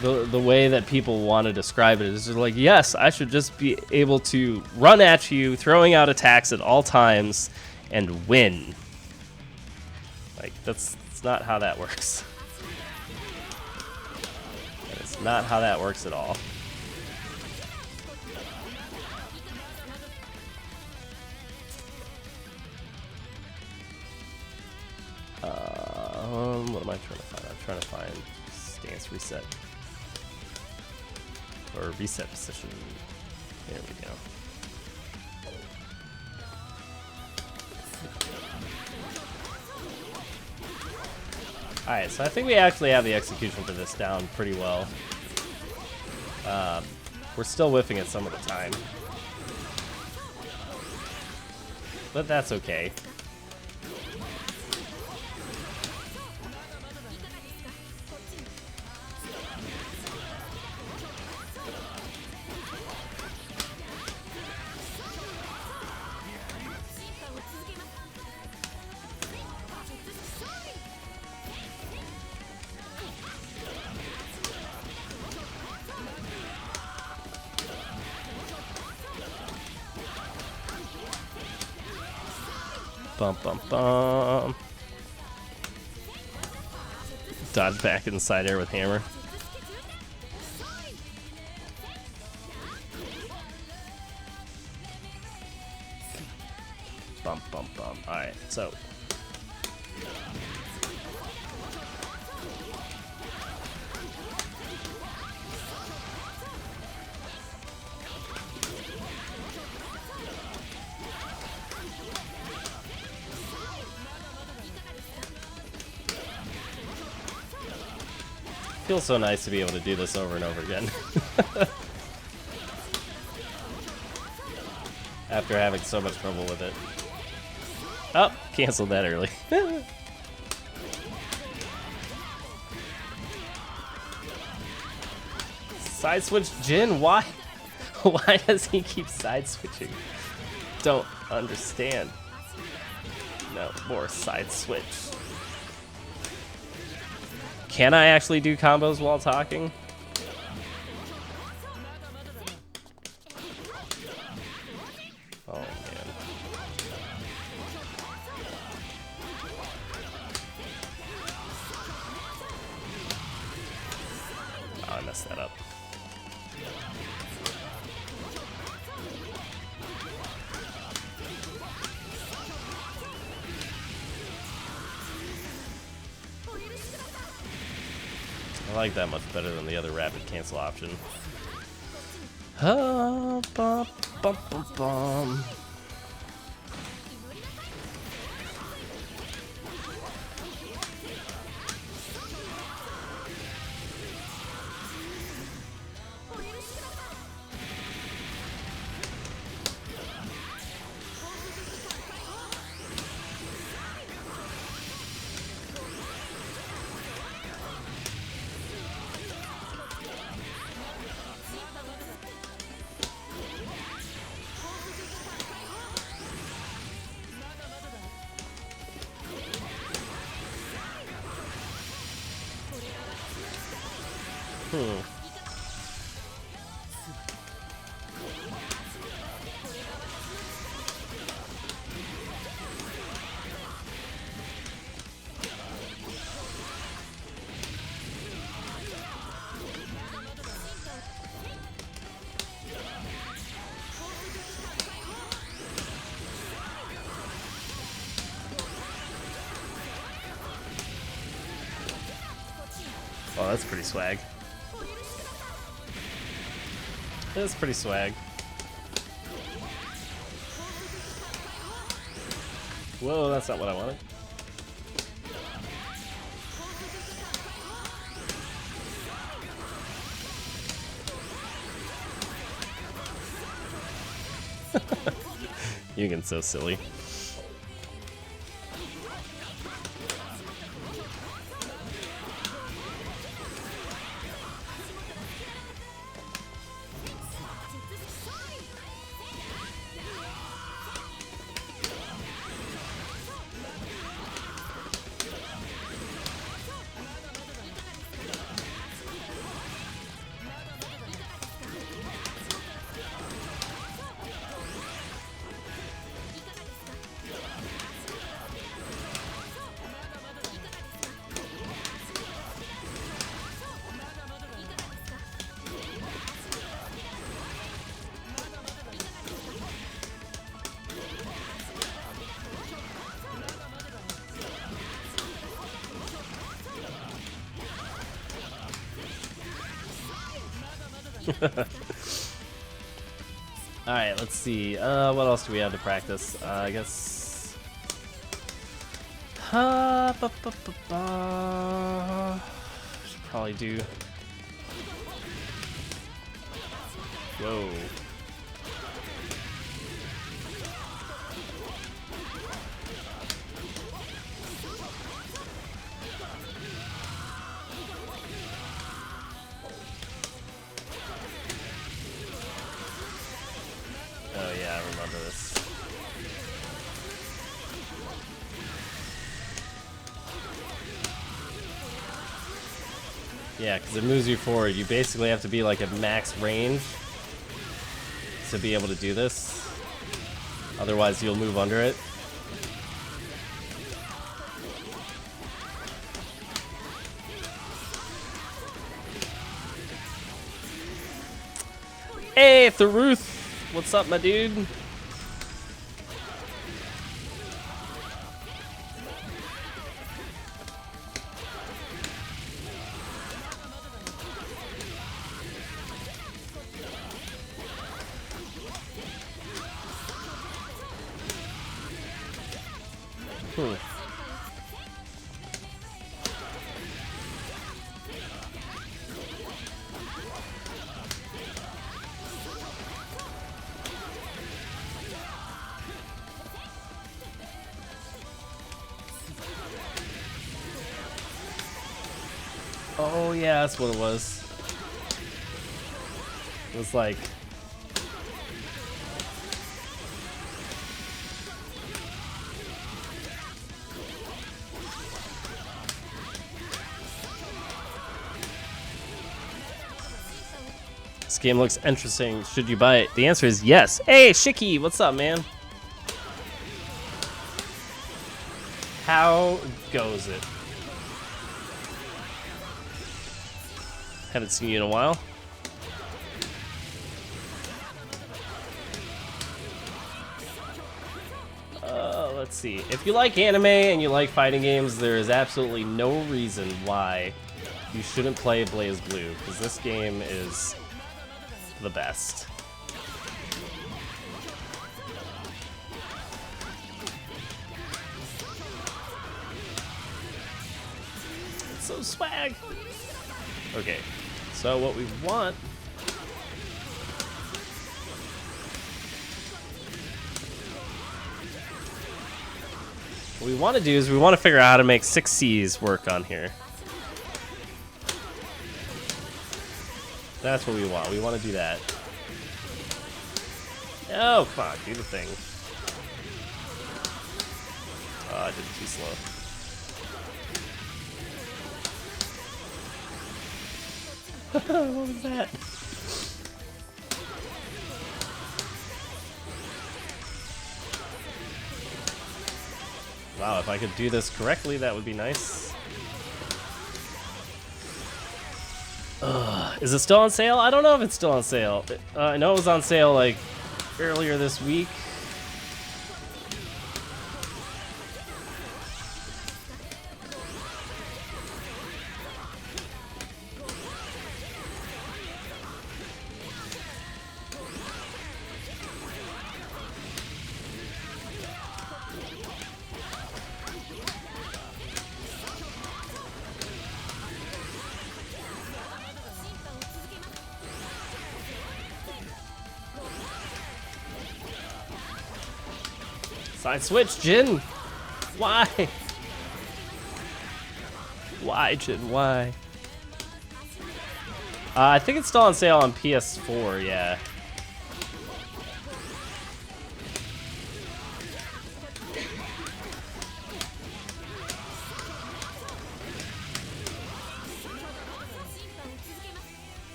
Speaker 2: the way that people want to describe it is just like, yes, I should just be able to run at you, throwing out attacks at all times, and win. Like, that's not how that works. It's not how that works at all. What am I trying to find? I'm trying to find stance reset. Or reset position. There we go. Alright, so I think we actually have the execution for this down pretty well. We're still whiffing it some of the time. But that's okay. Bum bum bum. Dodge back in the side air with hammer. Bum bum bum. Alright, so. Feels so nice to be able to do this over and over again. After having so much trouble with it. Oh, canceled that early. Side switch Jin, why? Why does he keep side switching? Don't understand. No, more side switch. Can I actually do combos while talking? Oh, man. Oh, I messed that up. I like that much better than the other rapid cancel option. Bum, bum, bum, bum. Oh, that's pretty swag. That's pretty swag. Whoa, that's not what I wanted. Yugen's so silly. Alright, let's see. What else do we have to practice? I guess. Should probably do. Whoa. Oh yeah, I remember this. Yeah, because it moves you forward. You basically have to be like at max range to be able to do this. Otherwise, you'll move under it. Hey, Tharuth! What's up, my dude? Oh yeah, that's what it was. It was like this game looks interesting. Should you buy it? The answer is yes. Hey, Shiki, what's up, man? How goes it? Haven't seen you in a while. Let's see. If you like anime and you like fighting games, there is absolutely no reason why you shouldn't play Blaze Blue, because this game is the best. It's so swag. Okay, so what we want to do is we want to figure out how to make 6 C's work on here. That's what we want. We want to do that. Oh, fuck. Do the thing. Oh, I did it too slow. What was that? Wow, if I could do this correctly, that would be nice. Is it still on sale? I don't know if it's still on sale. I know it was on sale like earlier this week. Side switch, Jin! Why? Why, Jin? Why? I think it's still on sale on PS4, yeah.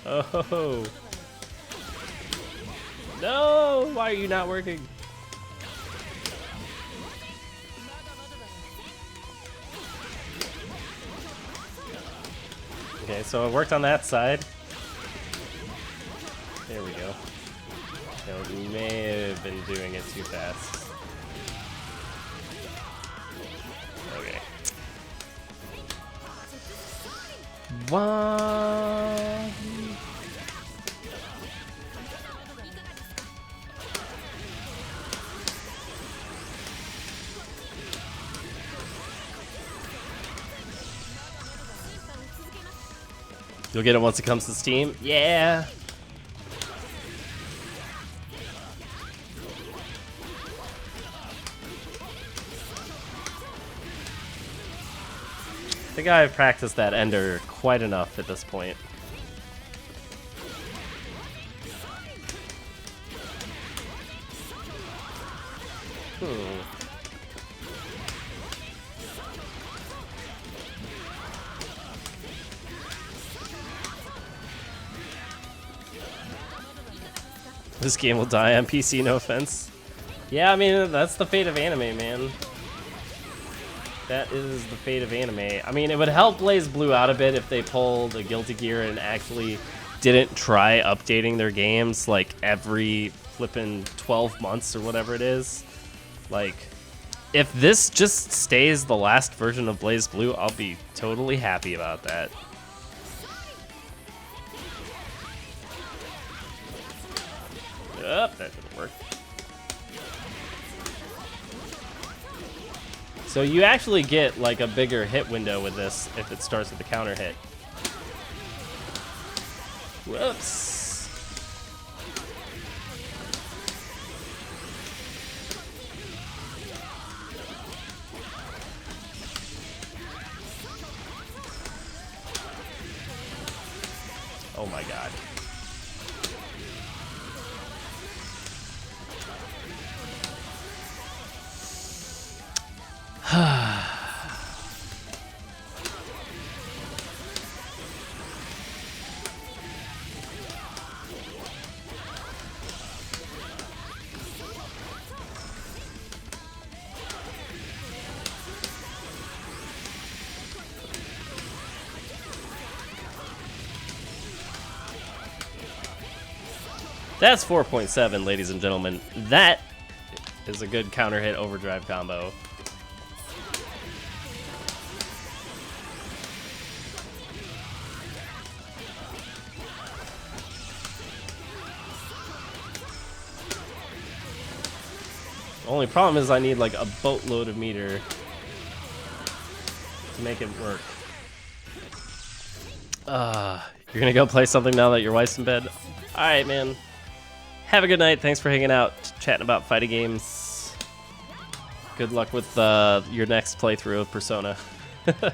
Speaker 2: Oh. No! Why are you not working? Okay, so it worked on that side. There we go. Yeah, we may have been doing it too fast. Okay. One. You'll get it once it comes to Steam? Yeah. I think I've practiced that ender quite enough at this point. This game will die on PC, no offense. Yeah, I mean, that's the fate of anime, man. That is the fate of anime. I mean, it would help Blaze Blue out a bit if they pulled a Guilty Gear and actually didn't try updating their games like every flippin' 12 months or whatever it is. Like, if this just stays the last version of Blaze Blue, I'll be totally happy about that. That didn't work. So you actually get like a bigger hit window with this if it starts with a counter hit. Whoops. Oh my god. That's 4.7, ladies and gentlemen. That is a good counter hit overdrive combo. Only problem is I need like a boatload of meter to make it work. You're gonna go play something now that your wife's in bed? Alright, man. Have a good night. Thanks for hanging out, chatting about fighting games. Good luck with your next playthrough of Persona. Alright.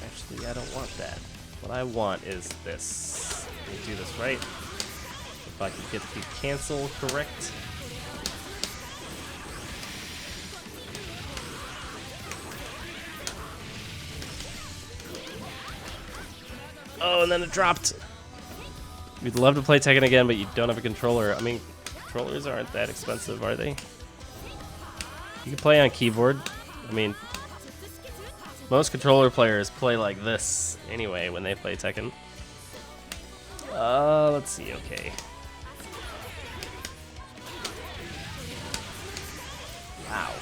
Speaker 2: Actually, I don't want that. What I want is this. Let me do this right. If I can get the cancel correct. Oh, and then it dropped. We'd love to play Tekken again, but you don't have a controller. I mean, controllers aren't that expensive, are they? You can play on keyboard. I mean, most controller players play like this anyway when they play Tekken. Let's see, okay. Wow.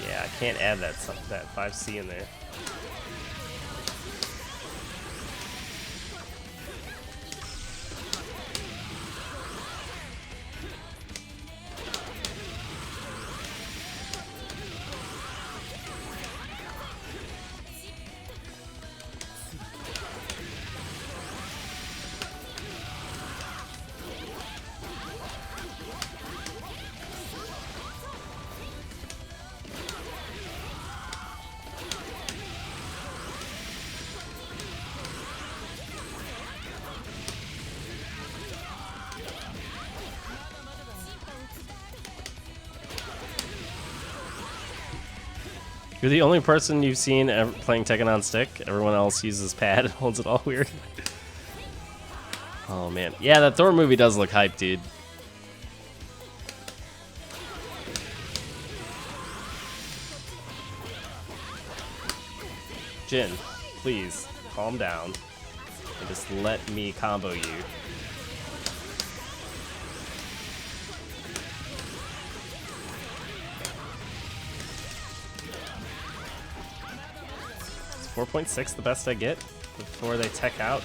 Speaker 2: Yeah, I can't add that 5C in there. You're the only person you've seen ever playing Tekken on stick. Everyone else uses pad and holds it all weird. Oh man. Yeah, that Thor movie does look hype, dude. Jin, please calm down and just let me combo you. Is 4.6 the best I get before they tech out?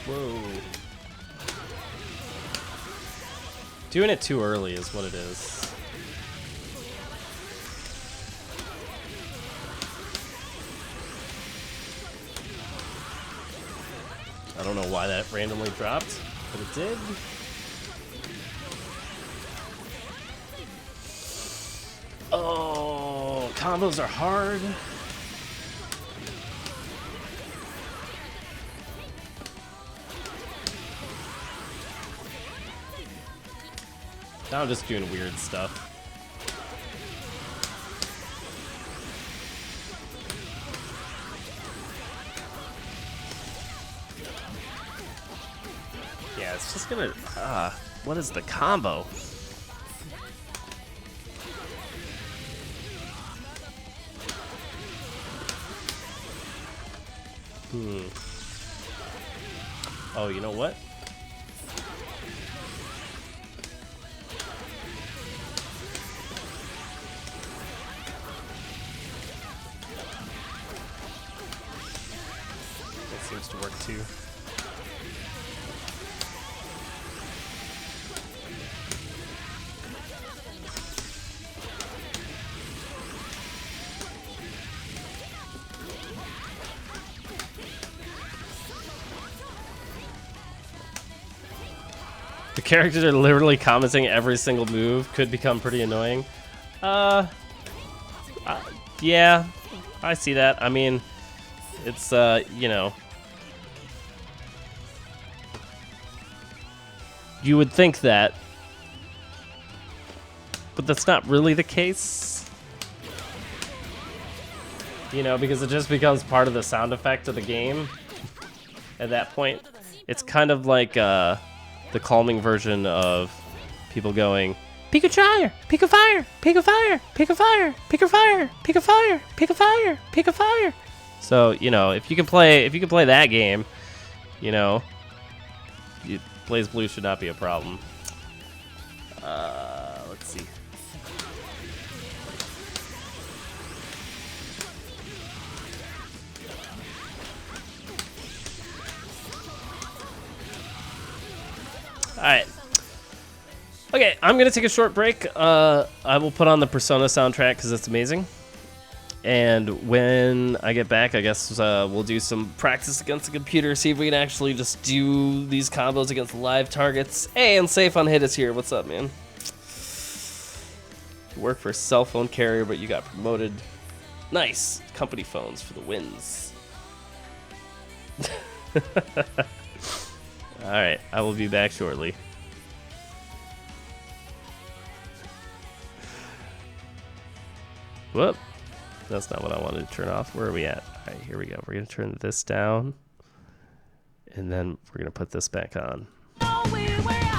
Speaker 2: Whoa. Doing it too early is what it is. I don't know why that randomly dropped, but it did. Oh, combos are hard. Now I'm just doing weird stuff. Yeah, it's just gonna, what is the combo? Oh, you know what? That seems to work too. The characters are literally commenting every single move. Could become pretty annoying. Yeah, I see that. I mean, it's, you know. You would think that. But that's not really the case. You know, because it just becomes part of the sound effect of the game. At that point, it's kind of like, the calming version of people going, "Pick a fire, pick a fire, pick a fire, pick a fire, pick a fire, pick a fire, pick a fire, pick a fire." So, you know, if you can play that game, you know, Blaze Blue should not be a problem. Let's see. Alright. Okay, I'm going to take a short break. I will put on the Persona soundtrack because it's amazing. And when I get back, I guess we'll do some practice against the computer, see if we can actually just do these combos against live targets. Hey, and Safe on Hit is here. What's up, man? You work for a cell phone carrier, but you got promoted. Nice. Company phones for the wins. Alright, I will be back shortly. Whoop. That's not what I wanted to turn off. Where are we at? Alright, here we go. We're going to turn this down. And then we're going to put this back on. I'll be back.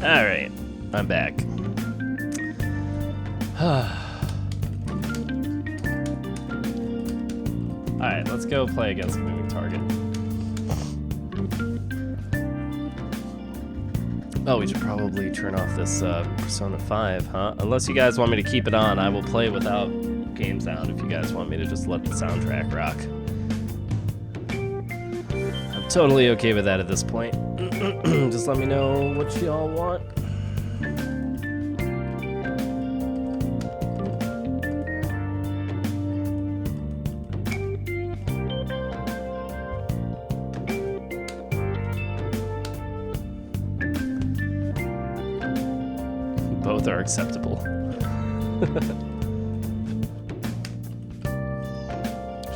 Speaker 2: Alright, I'm back. Alright, let's go play against a moving target. Oh, we should probably turn off this Persona 5, huh? Unless you guys want me to keep it on, I will play without game sound if you guys want me to just let the soundtrack rock. I'm totally okay with that at this point. Just let me know what y'all want. Both are acceptable.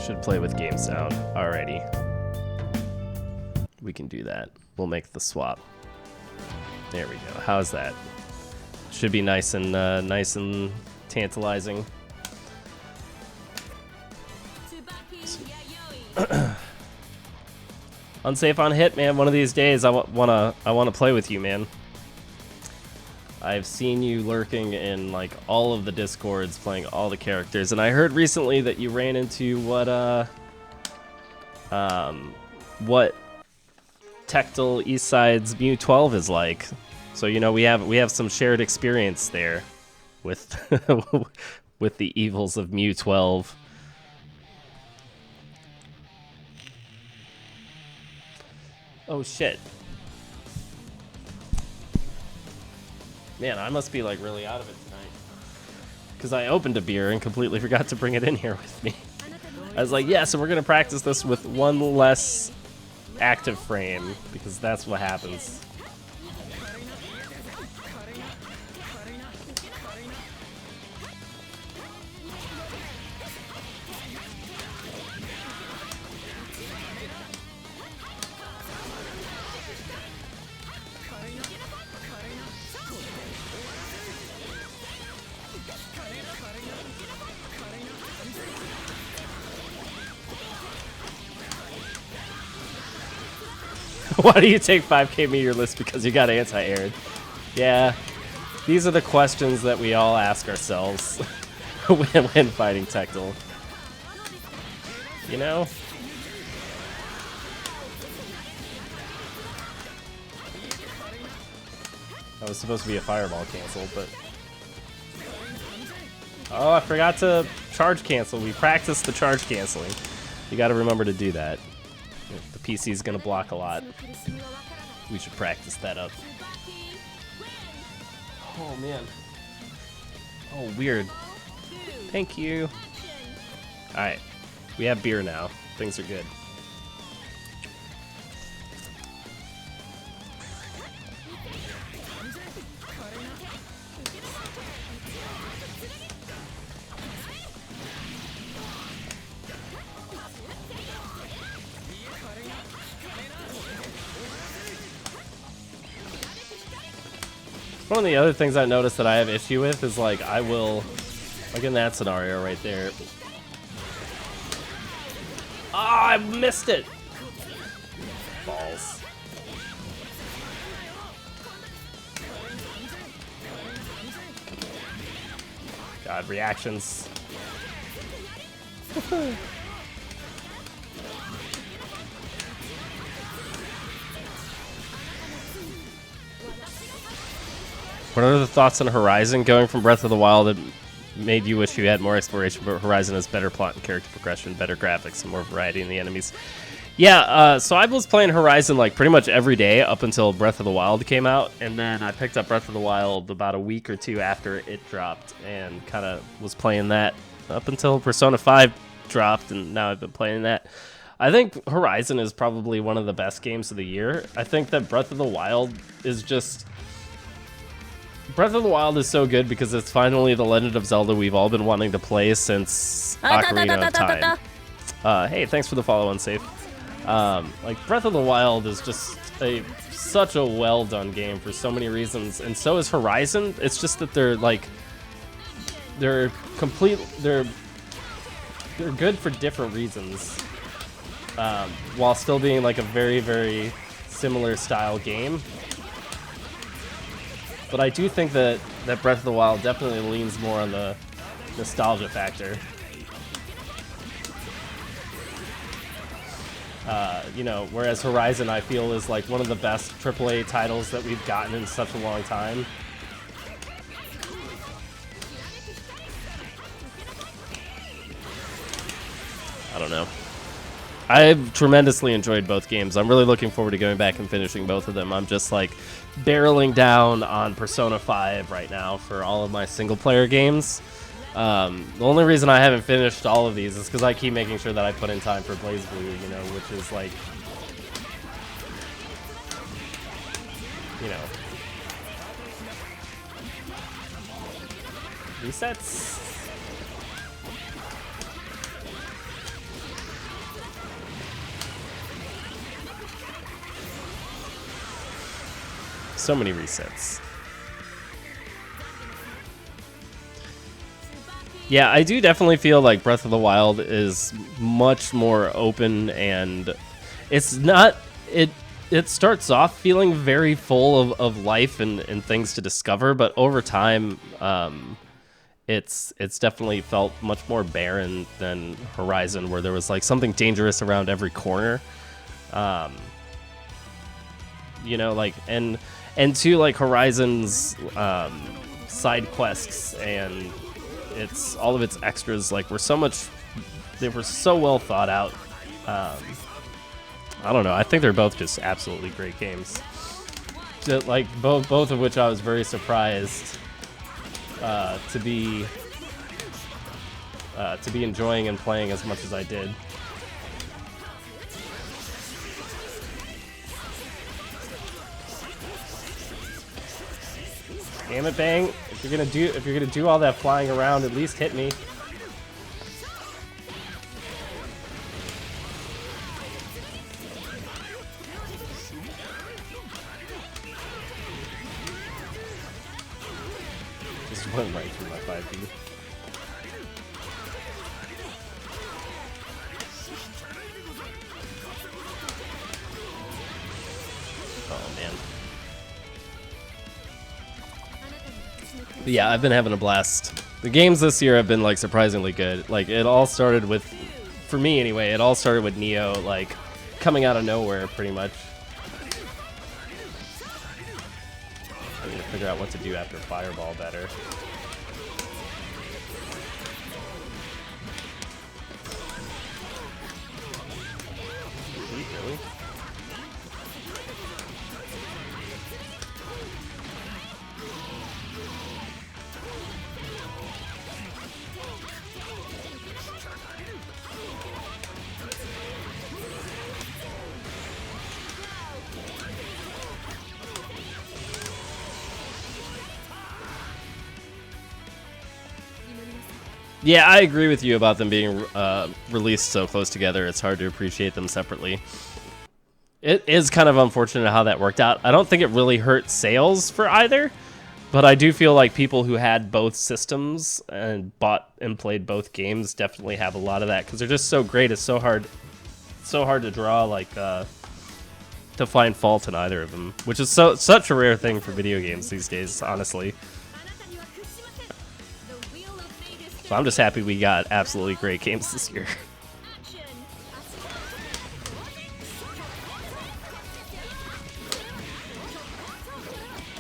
Speaker 2: Should play with game sound. Alrighty. We can do that. We'll make the swap. There we go. How's that? Should be nice and tantalizing. Unsafe on hit, man. One of these days, I wanna play with you, man. I've seen you lurking in like all of the discords, playing all the characters, and I heard recently that you ran into what Tectal Eastside's Mew 12 is like. So you know we have some shared experience there with with the evils of Mew 12. Oh shit. Man, I must be like really out of it tonight. Because I opened a beer and completely forgot to bring it in here with me. I was like, yeah, so we're going to practice this with one less active frame, because that's what happens. Why do you take 5k meterless? Because you got anti-aired. Yeah, these are the questions that we all ask ourselves when fighting Tectal. You know? That was supposed to be a fireball cancel, but... Oh, I forgot to charge cancel. We practiced the charge canceling. You gotta remember to do that. The PC is gonna block a lot. We should practice that up. Oh man. Oh, weird. Thank you. Alright. We have beer now. Things are good. One of the other things I noticed that I have issue with is like I will, like in that scenario right there. Ah, I missed it. Balls. God, reactions. What are the thoughts on Horizon? Going from Breath of the Wild that made you wish you had more exploration, but Horizon has better plot and character progression, better graphics, and more variety in the enemies. Yeah, so I was playing Horizon like pretty much every day up until Breath of the Wild came out, and then I picked up Breath of the Wild about a week or two after it dropped, and kind of was playing that up until Persona 5 dropped, and now I've been playing that. I think Horizon is probably one of the best games of the year. I think that Breath of the Wild is just... Breath of the Wild is so good because it's finally the Legend of Zelda we've all been wanting to play since Ocarina of Time. Hey, thanks for the follow, Unsafe. Like, Breath of the Wild is just such a well-done game for so many reasons, and so is Horizon. It's just that they're good for different reasons, while still being like a very, very similar style game. But I do think that Breath of the Wild definitely leans more on the nostalgia factor. You know, whereas Horizon, I feel, is like one of the best AAA titles that we've gotten in such a long time. I don't know. I've tremendously enjoyed both games. I'm really looking forward to going back and finishing both of them. I'm just like barreling down on Persona 5 right now for all of my single-player games. The only reason I haven't finished all of these is because I keep making sure that I put in time for BlazBlue, you know, which is like, you know, Resets. So many resets. Yeah, I do definitely feel like Breath of the Wild is much more open, and it's not it starts off feeling very full of life and things to discover, but over time it's definitely felt much more barren than Horizon, where there was like something dangerous around every corner. You know, like and to like Horizon's side quests and it's all of its extras like they were so well thought out. I don't know, I think they're both just absolutely great games. Like both of which I was very surprised to be enjoying and playing as much as I did. Damn it, Bang! If you're gonna do all that flying around, at least hit me. Just went right through my 5B. Oh man. But yeah, I've been having a blast. The games this year have been like surprisingly good. Like it all started with, for me anyway, it all started with Neo like coming out of nowhere pretty much. I need to figure out what to do after Fireball better. Really? Yeah, I agree with you about them being released so close together. It's hard to appreciate them separately. It is kind of unfortunate how that worked out. I don't think it really hurt sales for either, but I do feel like people who had both systems and bought and played both games definitely have a lot of that because they're just so great. It's so hard to draw like to find fault in either of them, which is such a rare thing for video games these days, honestly. So I'm just happy we got absolutely great games this year.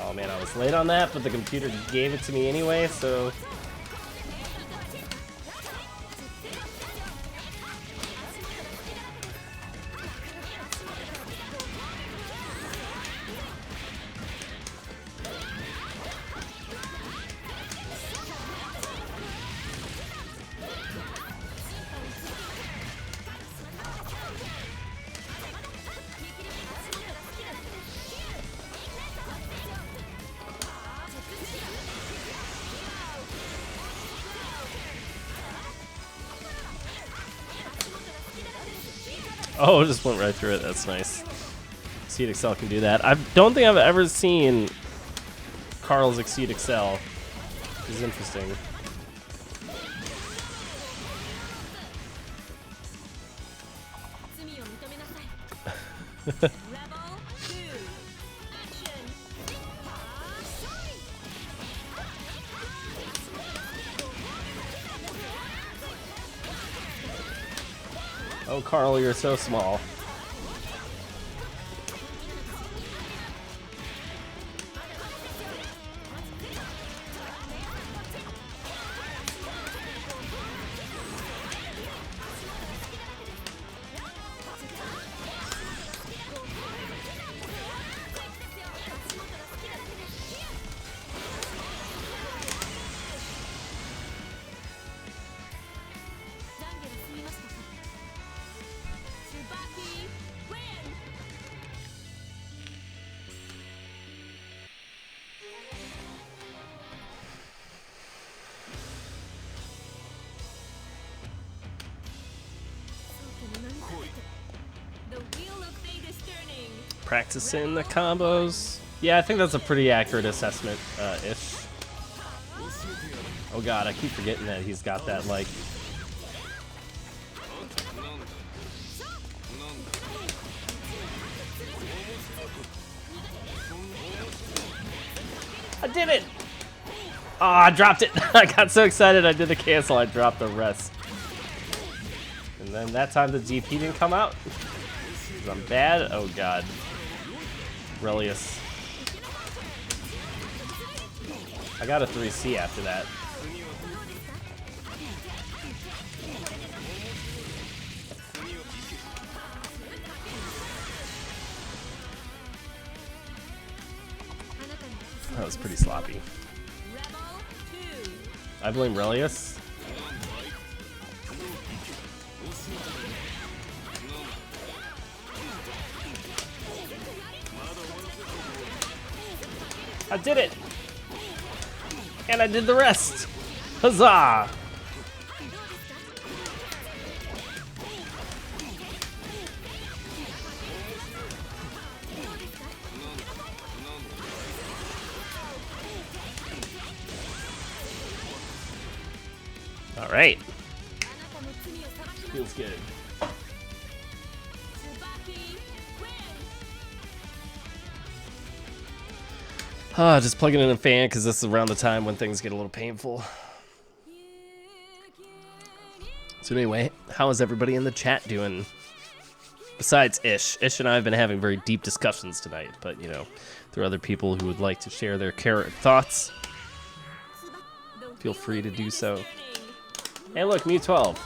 Speaker 2: Oh man, I was late on that, but the computer gave it to me anyway, so... Oh, it just went right through it. That's nice. Exceed Excel can do that. I don't think I've ever seen Carl's Exceed Excel. This is interesting. Oh, Carl, you're so small. Practicing the combos. Yeah, I think that's a pretty accurate assessment, ish. Oh god, I keep forgetting that he's got that, like... I did it! Oh, I dropped it! I got so excited I did the cancel, I dropped the rest. And then that time the DP didn't come out. 'Cause I'm bad? Oh god. Relius. I got a 3C after that. That was pretty sloppy. I blame Relius. I did it! And I did the rest! Huzzah! Alright. Feels good. Just plugging in a fan because this is around the time when things get a little painful. So anyway, how is everybody in the chat doing? Besides Ish. Ish and I have been having very deep discussions tonight, but you know, there are other people who would like to share their thoughts. Feel free to do so. Hey look, me 12.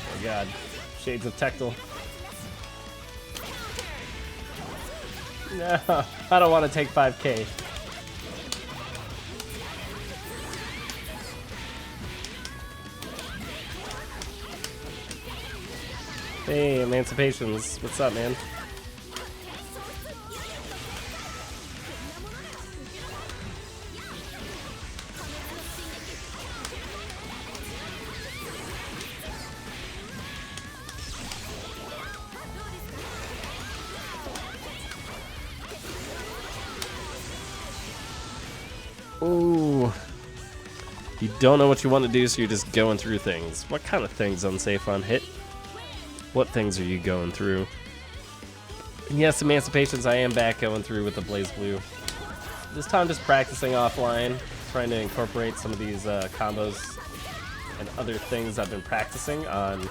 Speaker 2: Oh god, shades of Tectal. No, I don't want to take 5K. Hey, Emancipations. What's up, man? Ooh. You don't know what you want to do, so you're just going through things. What kind of things unsafe on hit? What things are you going through? And yes, Emancipations, I am back going through with the Blaze Blue. This time just practicing offline, trying to incorporate some of these combos and other things I've been practicing on.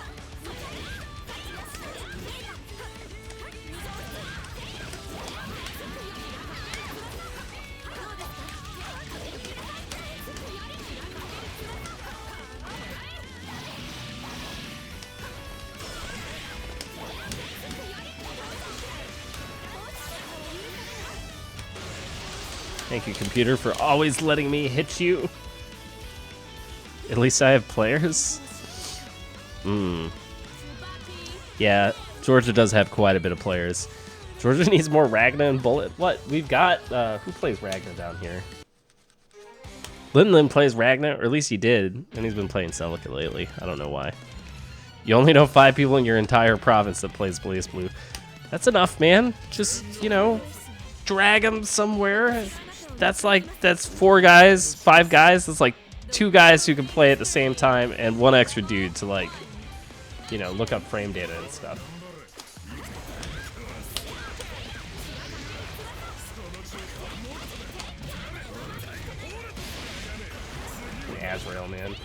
Speaker 2: Thank you, computer, for always letting me hit you. At least I have players. Yeah, Georgia does have quite a bit of players. Georgia needs more Ragna and Bullet. What? We've got... who plays Ragna down here? Linlin plays Ragna, or at least he did. And he's been playing Celica lately. I don't know why. You only know 5 people in your entire province that plays Blaze Blue. That's enough, man. Just, you know, drag them somewhere. That's 4 guys, 5 guys. That's like 2 guys who can play at the same time and 1 extra dude to, like, you know, look up frame data and stuff. Azrael, man.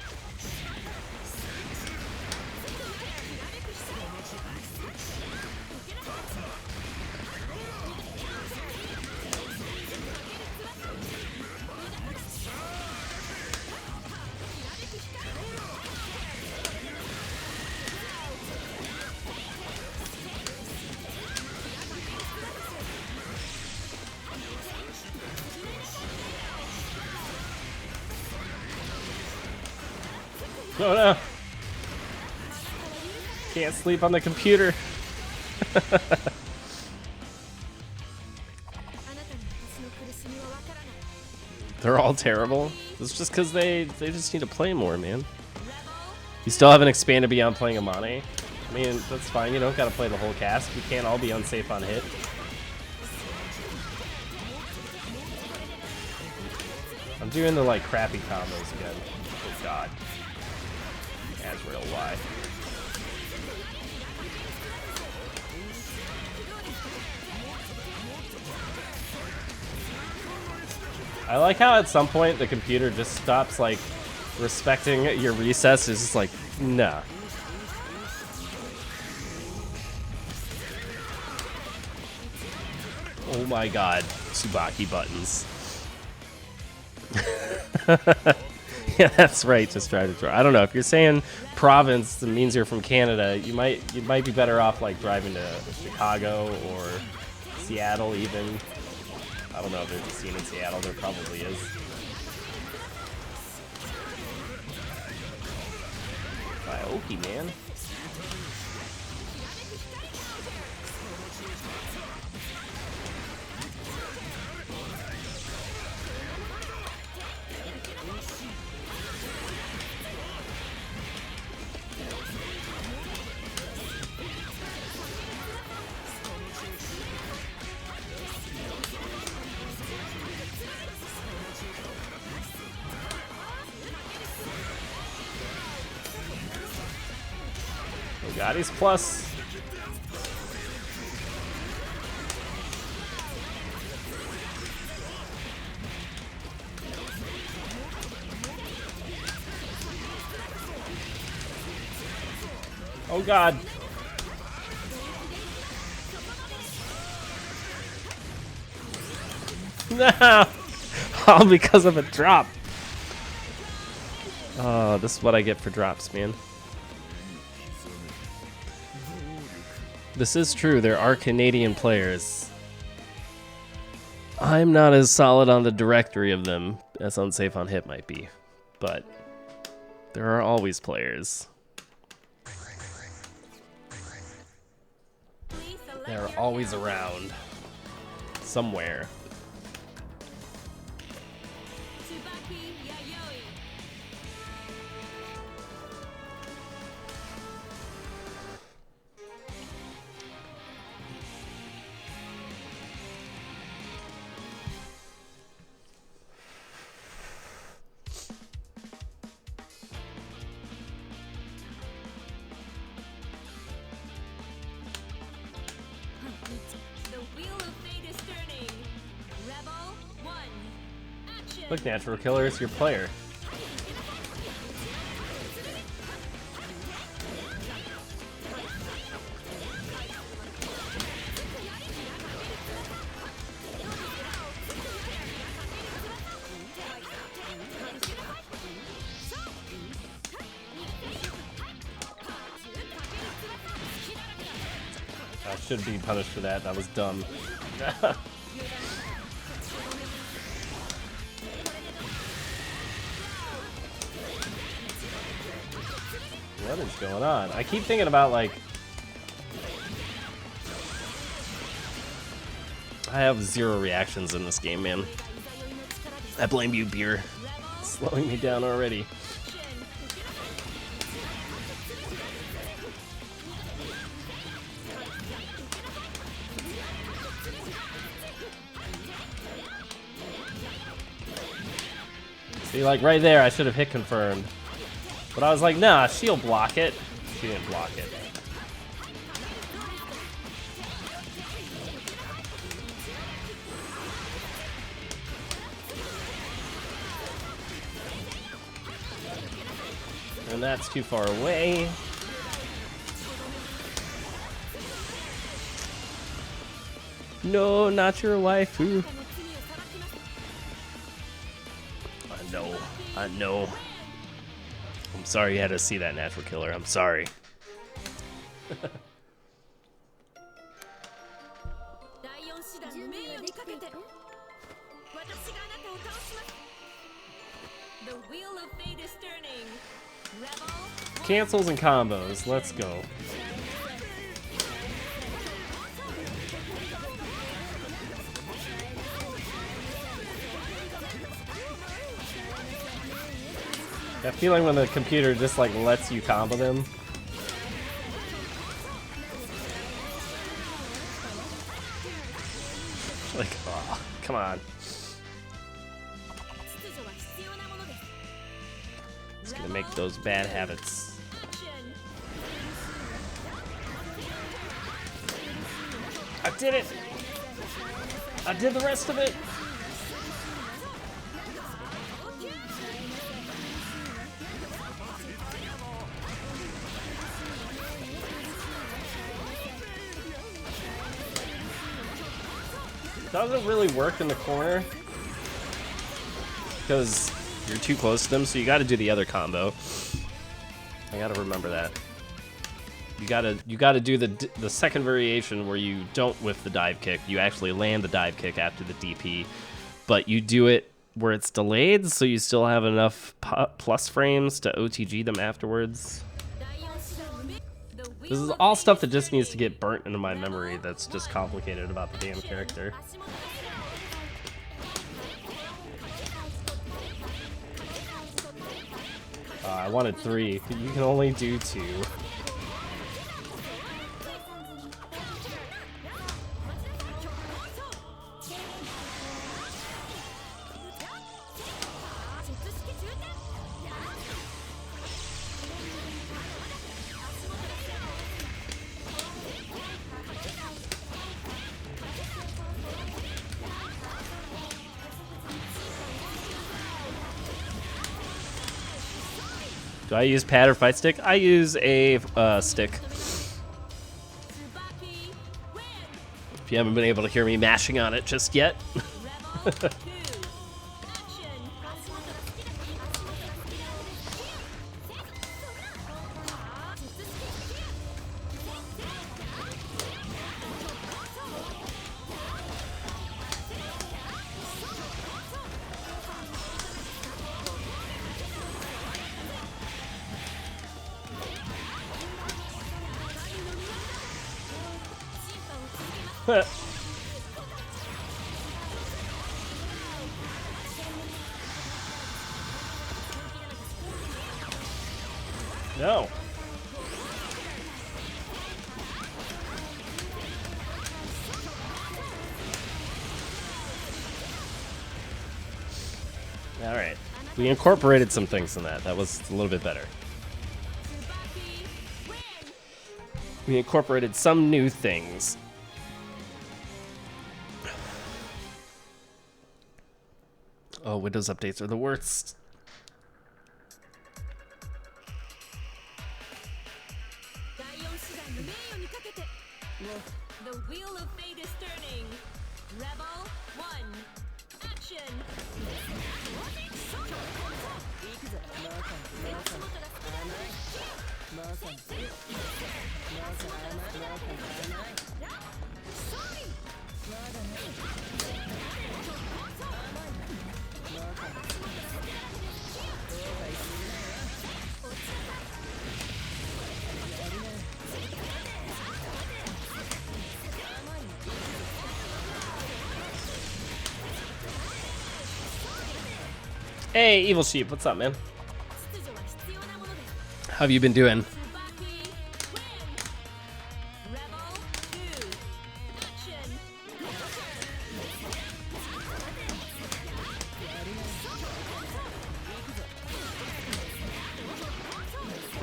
Speaker 2: Oh no! Can't sleep on the computer. They're all terrible. It's just because they just need to play more, man. You still haven't expanded beyond playing Amane? I mean, that's fine. You don't gotta play the whole cast. We can't all be unsafe on hit. I'm doing the like crappy combos again. Oh god. That's real why. I like how at some point the computer just stops like respecting your recess. It's just like, nah. Oh my god, Tsubaki buttons. Yeah, that's right. Just try to draw. I don't know if you're saying province, it means you're from Canada. You might be better off like driving to Chicago or Seattle even. I don't know if there's a scene in Seattle. There probably is. Aoki, man. Goddess plus. Oh god. No! All because of a drop. Oh, this is what I get for drops, man. This is true, there are Canadian players. I'm not as solid on the directory of them as Unsafe on Hit might be, but there are always players. They're always around, somewhere. Look, Natural Killer, it's your player. I should be punished for that. That was dumb. What is going on? I keep thinking about like I have 0 reactions in this game, man. I blame you, beer. It's slowing me down already. See, like right there, I should have hit confirmed. But I was like, nah, she'll block it. She didn't block it. And that's too far away. No, not your waifu. I know. I'm sorry you had to see that, Natural Killer. I'm sorry. Cancels and combos. Let's go. That feeling when the computer just like lets you combo them. Like, oh, come on. It's gonna make those bad habits. I did it! I did the rest of it! Doesn't really work in the corner because you're too close to them, so you got to do the other combo. I got to remember that. You got to do the second variation where you don't whiff the dive kick. You actually land the dive kick after the DP, but you do it where it's delayed, so you still have enough plus frames to OTG them afterwards. This is all stuff that just needs to get burnt into my memory that's just complicated about the damn character. I wanted 3. You can only do 2. Do I use pad or fight stick? I use a stick. If you haven't been able to hear me mashing on it just yet. No. All right. We incorporated some things in that. That was a little bit better. We incorporated some new things. Oh, Windows updates are the worst.
Speaker 1: The wheel of fate is turning. Rebel 1. Action.
Speaker 2: Hey, Evil Sheep, what's up, man? How have you been doing?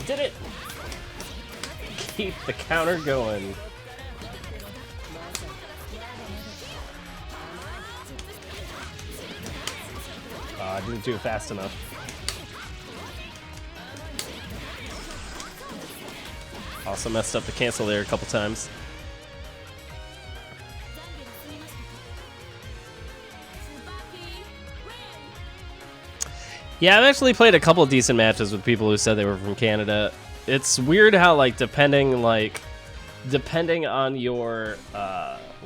Speaker 2: Did it! Keep the counter going. I didn't do it fast enough. Also messed up the cancel there a couple times. Yeah, I've actually played a couple of decent matches with people who said they were from Canada. It's weird how, like, depending on your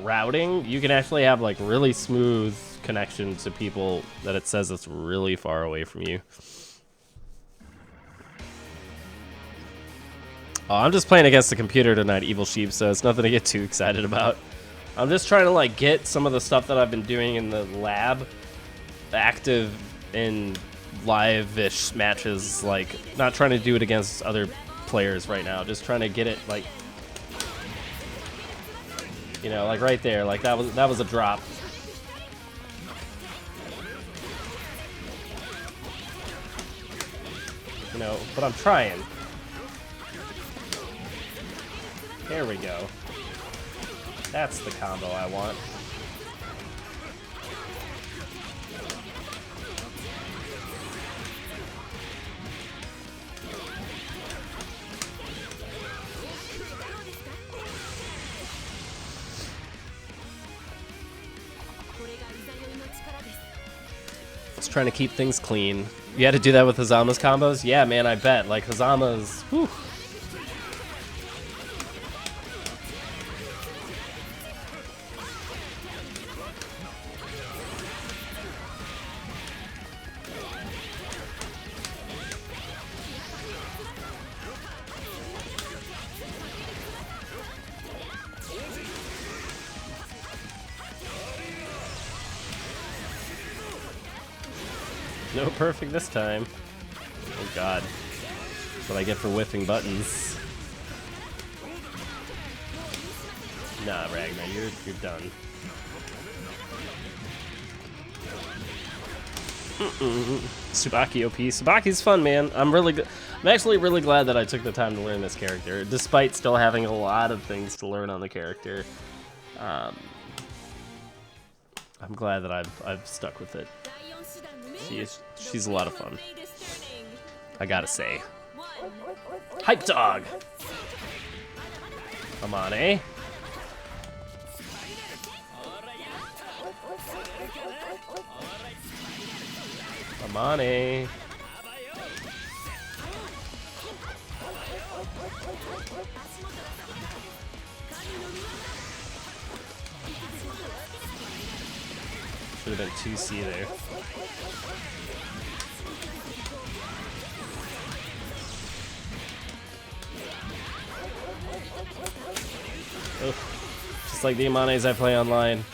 Speaker 2: routing, you can actually have, like, really smooth connection to people that it says it's really far away from you. Oh, I'm just playing against the computer tonight, Evil Sheep, so it's nothing to get too excited about. I'm just trying to, like, get some of the stuff that I've been doing in the lab active in live-ish matches, like not trying to do it against other players right now, just trying to get it like, you know, like right there, like that was a drop. You know, but I'm trying. There we go. That's the combo I want. Just trying to keep things clean. You had to do that with Hazama's combos? Yeah, man, I bet. Like, Hazama's... Whew. No perfect this time. Oh god. That's what I get for whiffing buttons. Nah, Ragnar, you're done. Tsubaki OP. Tsubaki's fun, man. I'm actually really glad that I took the time to learn this character, despite still having a lot of things to learn on the character. I'm glad that I've stuck with it. She's a lot of fun, I gotta say. Hype dog! Come on, eh? Come on, eh? Should have been 2C there. Ugh. Just like the Imanes I play online.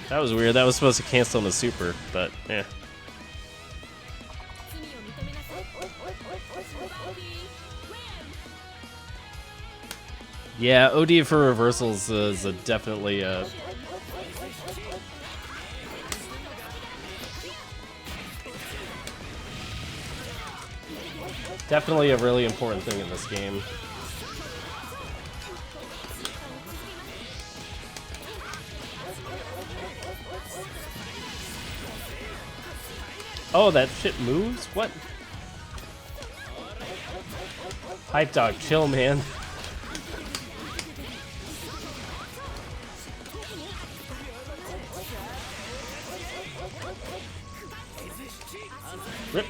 Speaker 2: That was weird. That was supposed to cancel on the super, but yeah. Yeah, OD for reversals is definitely definitely a really important thing in this game. Oh, that shit moves? What? Hype dog, chill, man. Rip.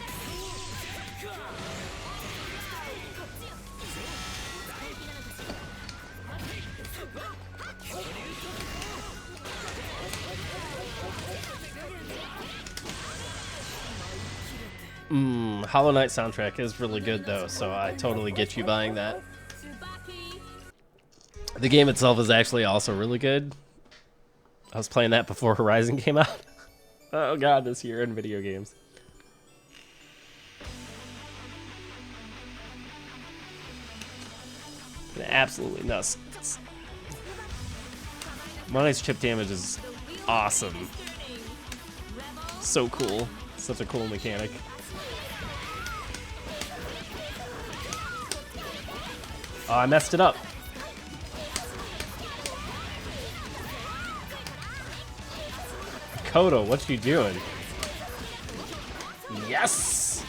Speaker 2: Hollow Knight soundtrack is really good though, so I totally get you buying that. The game itself is actually also really good. I was playing that before Horizon came out. Oh god, this year in video games. Absolutely nuts. Money's chip damage is awesome. So cool. Such a cool mechanic. Oh, I messed it up. Kodo, what you doing? Yes!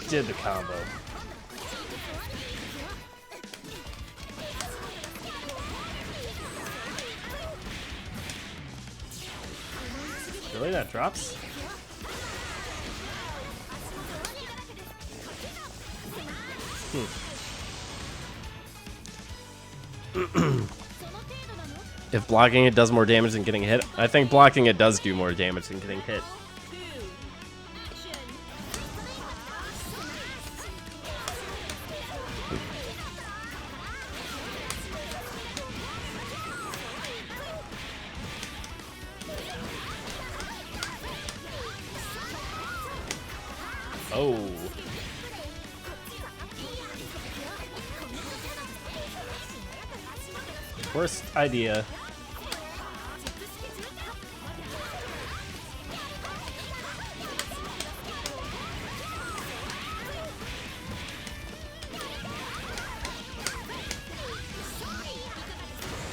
Speaker 2: Did the combo. Really? That drops? If blocking it does more damage than getting hit, I think blocking it does do more damage than getting hit. Oh. Worst idea.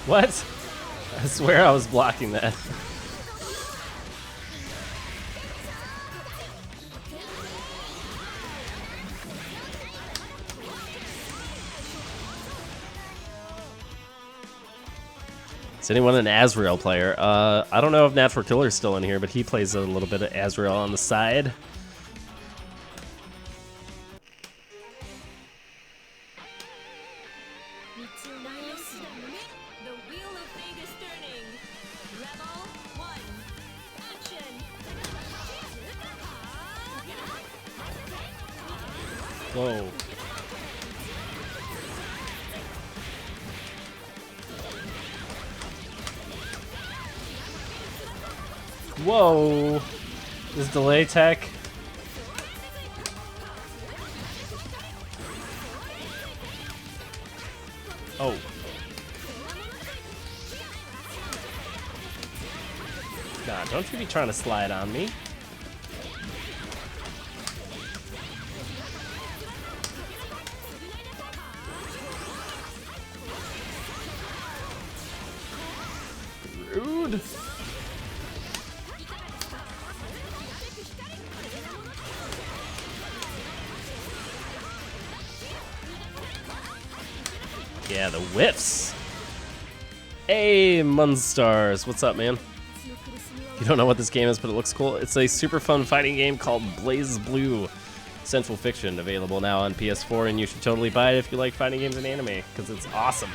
Speaker 2: What? I swear I was blocking that. Is anyone an Azrael player? I don't know if Natural Killer's still in here, but he plays a little bit of Azrael on the side. Whoa. Whoa. This delay tech. Oh. Nah, don't you be trying to slide on me. Rude. Yeah, the whiffs. Hey, Munstars. What's up, man? You don't know what this game is, but it looks cool. It's a super fun fighting game called Blaze Blue Central Fiction, available now on PS4, and you should totally buy it if you like fighting games and anime, because it's awesome.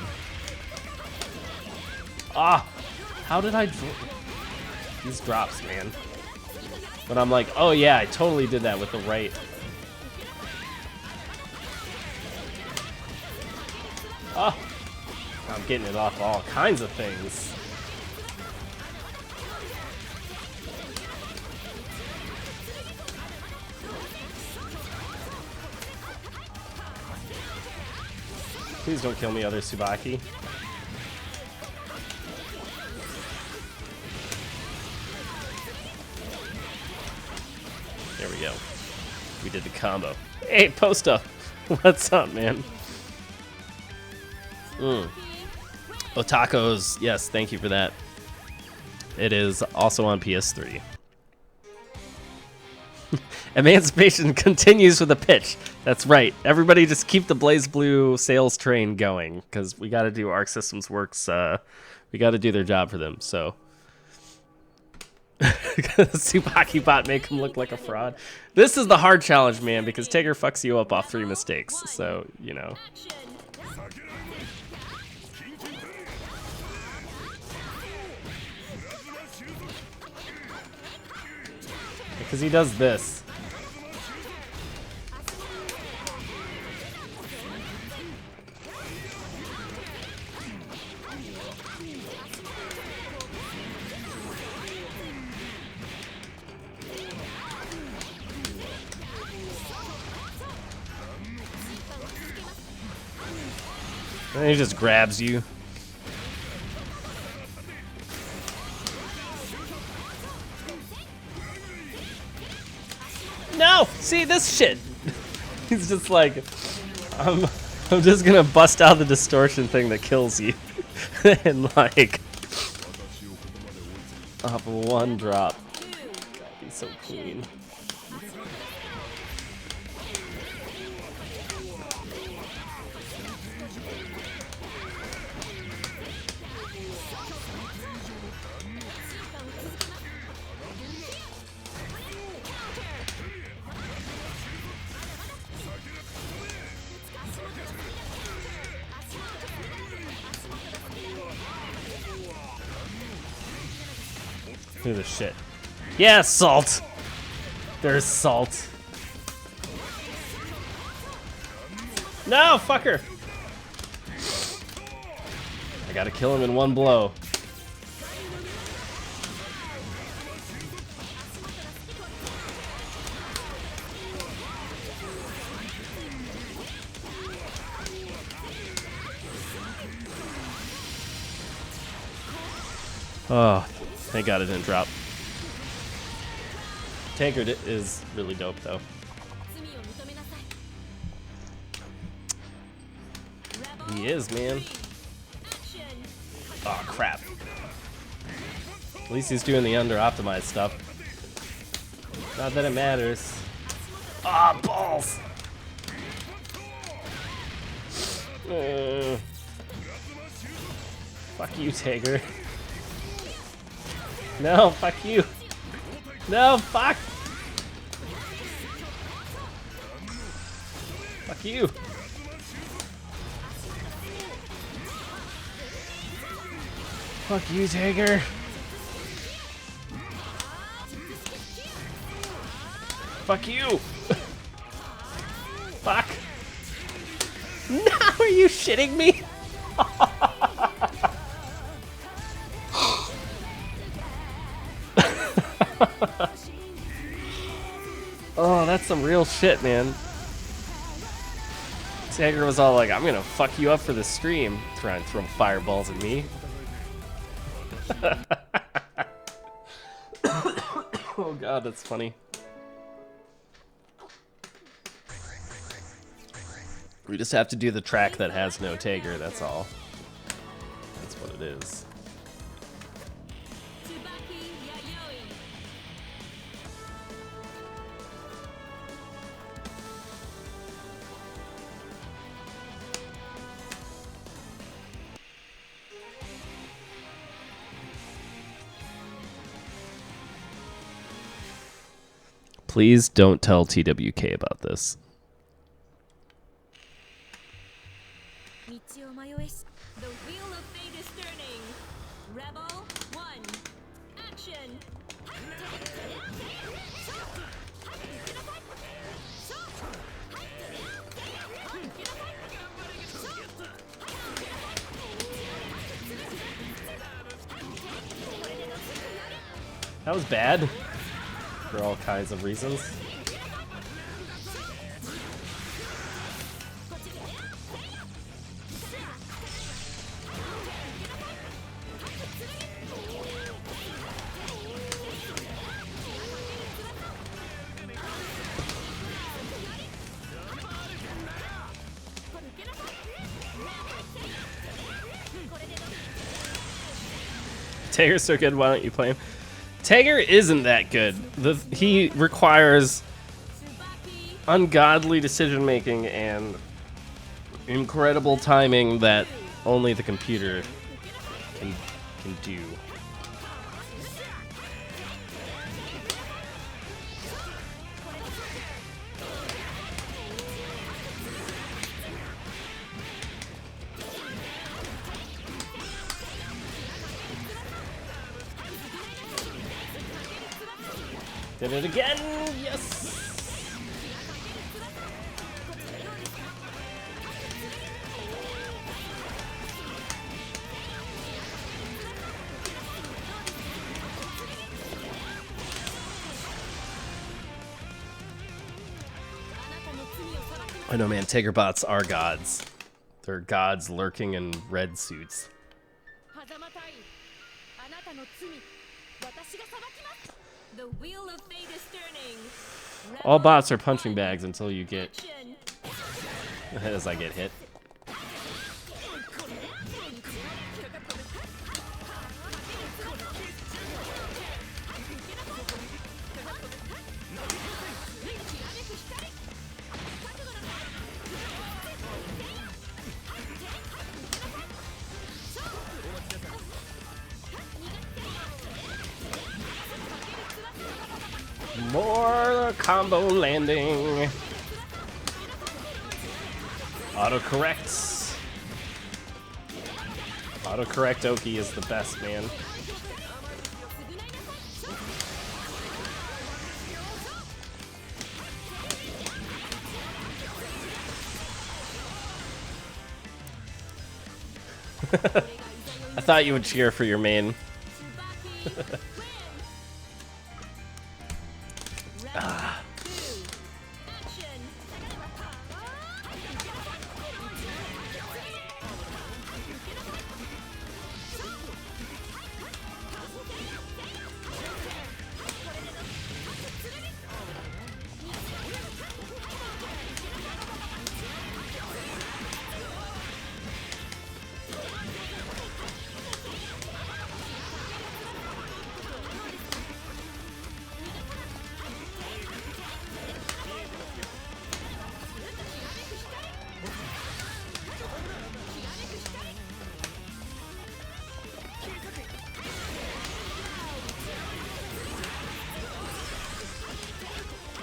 Speaker 2: Ah! How did I... These drops, man. But I'm like, oh yeah, I totally did that with the right... Oh! I'm getting it off all kinds of things. Please don't kill me, other Tsubaki. There we go. We did the combo. Hey, Posta! What's up, man? Otakos, yes, thank you for that. It is also on PS3. Emancipation continues with a pitch. That's right. Everybody just keep the Blaze Blue sales train going, because we got to do Arc Systems Works. We got to do their job for them, so. Tsubaki bot make him look like a fraud. This is the hard challenge, man, because Taker fucks you up off 3 mistakes, so, you know. Because he does this. And he just grabs you. No! See, this shit! He's just like, I'm just gonna bust out the distortion thing that kills you. And like, off of one drop. That'd be so clean. Look at this shit. Yeah, salt! There's salt. No, fucker! I gotta kill him in one blow. Oh, thank God it didn't drop. Tankard is really dope, though. He is, man. Oh, crap. At least he's doing the under-optimized stuff. Not that it matters. Ah, balls! Fuck you, Tager. No, fuck you. No, fuck! Fuck you. Fuck you, Tager. Fuck you. Fuck. No, are you shitting me? Oh, that's some real shit, man. Tager was all like, I'm gonna fuck you up for the stream. Trying to throw fireballs at me. Oh god, that's funny. We just have to do the track that has no Tager, that's all. That's what it is. Please don't tell TWK about this.
Speaker 3: The wheel of fate is turning. Rebel 1, action.
Speaker 2: That was bad. For all kinds of reasons. Tager's so good, why don't you play him? Tager isn't that good. He requires ungodly decision making and incredible timing that only the computer can do. Did it again! Yes! I know, man. Tager bots are gods. They're gods lurking in red suits.
Speaker 3: The wheel of fate is turning.
Speaker 2: All bots are punching bags until you get... as I get hit. More combo landing. Autocorrects. Autocorrect Oki is the best, man. I thought you would cheer for your main.
Speaker 3: Ah.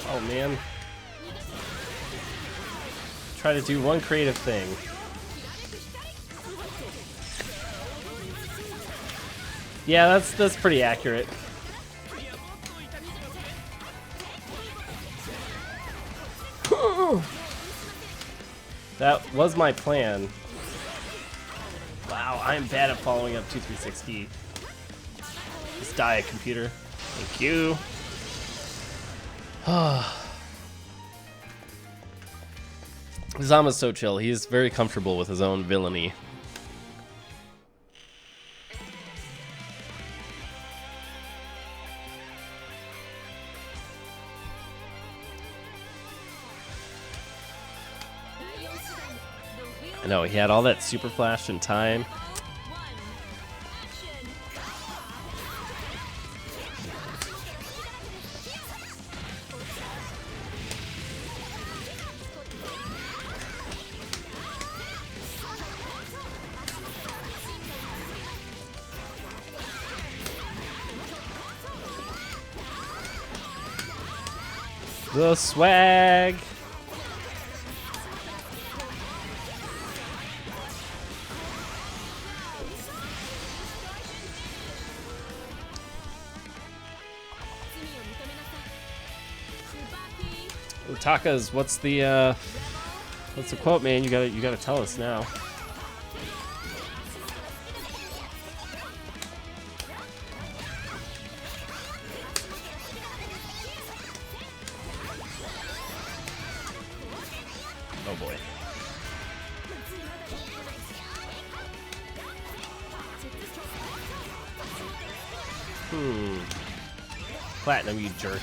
Speaker 2: Oh man. Try to do one creative thing. Yeah, that's pretty accurate. That was my plan. Wow, I am bad at following up 2-3-6-D. Just die, computer. Thank you. Zama's so chill. He is very comfortable with his own villainy. I know, he had all that super flash in time. The swag. Utaka's, what's the quote, man? You gotta tell us now. Oh boy. Platinum, you jerk.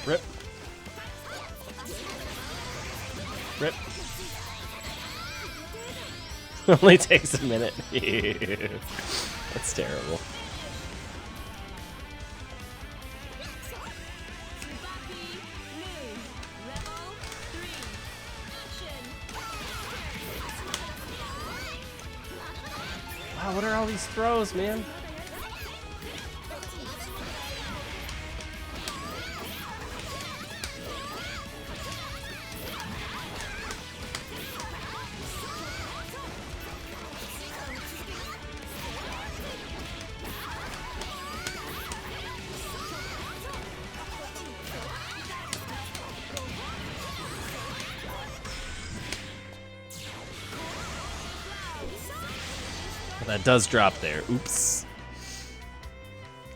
Speaker 2: Rip. Rip. Only takes a minute. That's terrible. Wow, what are all these throws, man? That does drop there. Oops.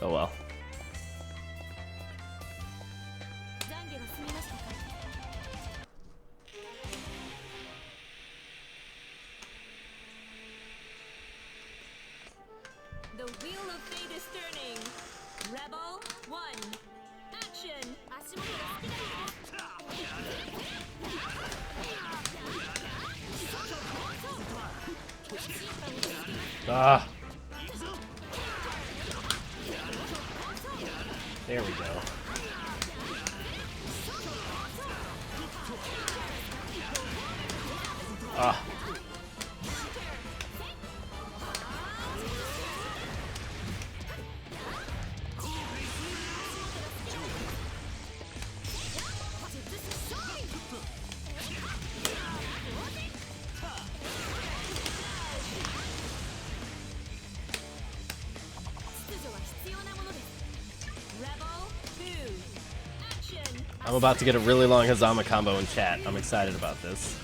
Speaker 2: Oh well.
Speaker 3: The wheel of fate is turning. Rebel 1. Action.
Speaker 2: Ah. There we go. Ah. I'm about to get a really long Hazama combo in chat. I'm excited about this.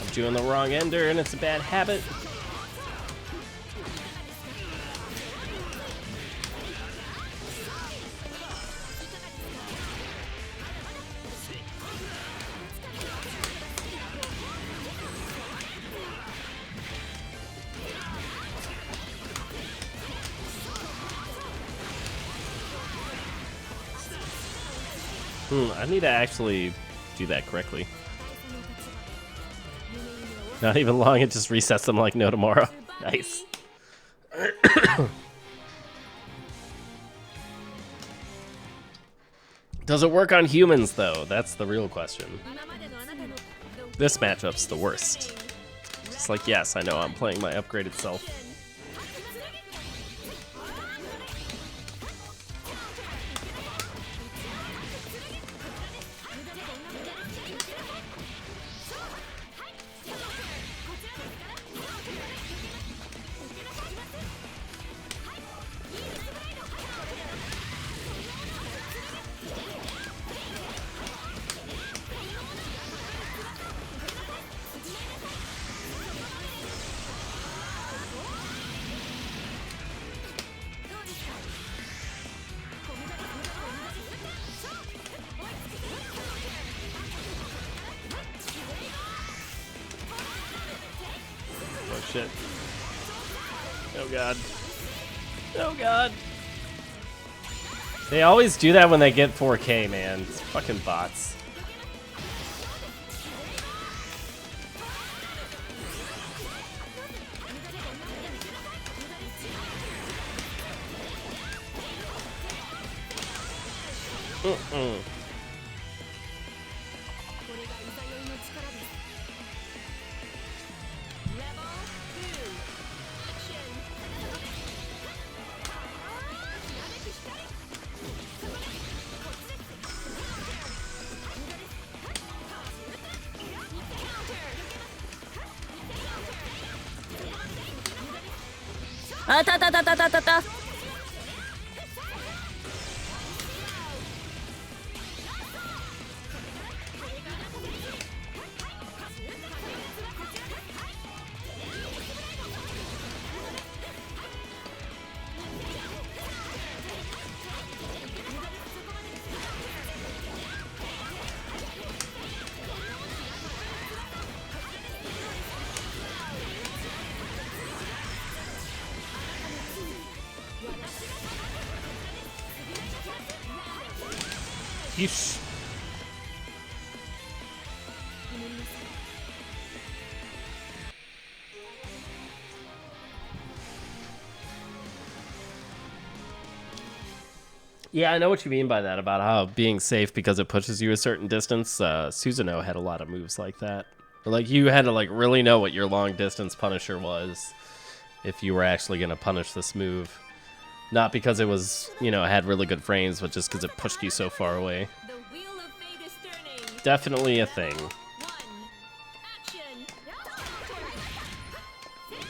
Speaker 2: I'm doing the wrong ender and it's a bad habit. I need to actually do that correctly. Not even long, it just resets them like no tomorrow. Nice. Does it work on humans, though? That's the real question. This matchup's the worst. Just like, yes, I know I'm playing my upgraded self. Oh shit. Oh god. Oh god. They always do that when they get 4K, man. It's fucking bots. Yeesh. Yeah, I know what you mean by that, about how being safe because it pushes you a certain distance. Susanoo had a lot of moves like that. Like, you had to like really know what your long distance punisher was if you were actually going to punish this move. Not because it was, you know, had really good frames, but just because it pushed you so far away.
Speaker 3: The wheel of fate is turning.
Speaker 2: Definitely a thing.
Speaker 3: Action.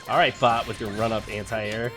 Speaker 2: Alright, bot, with your run-up anti-air.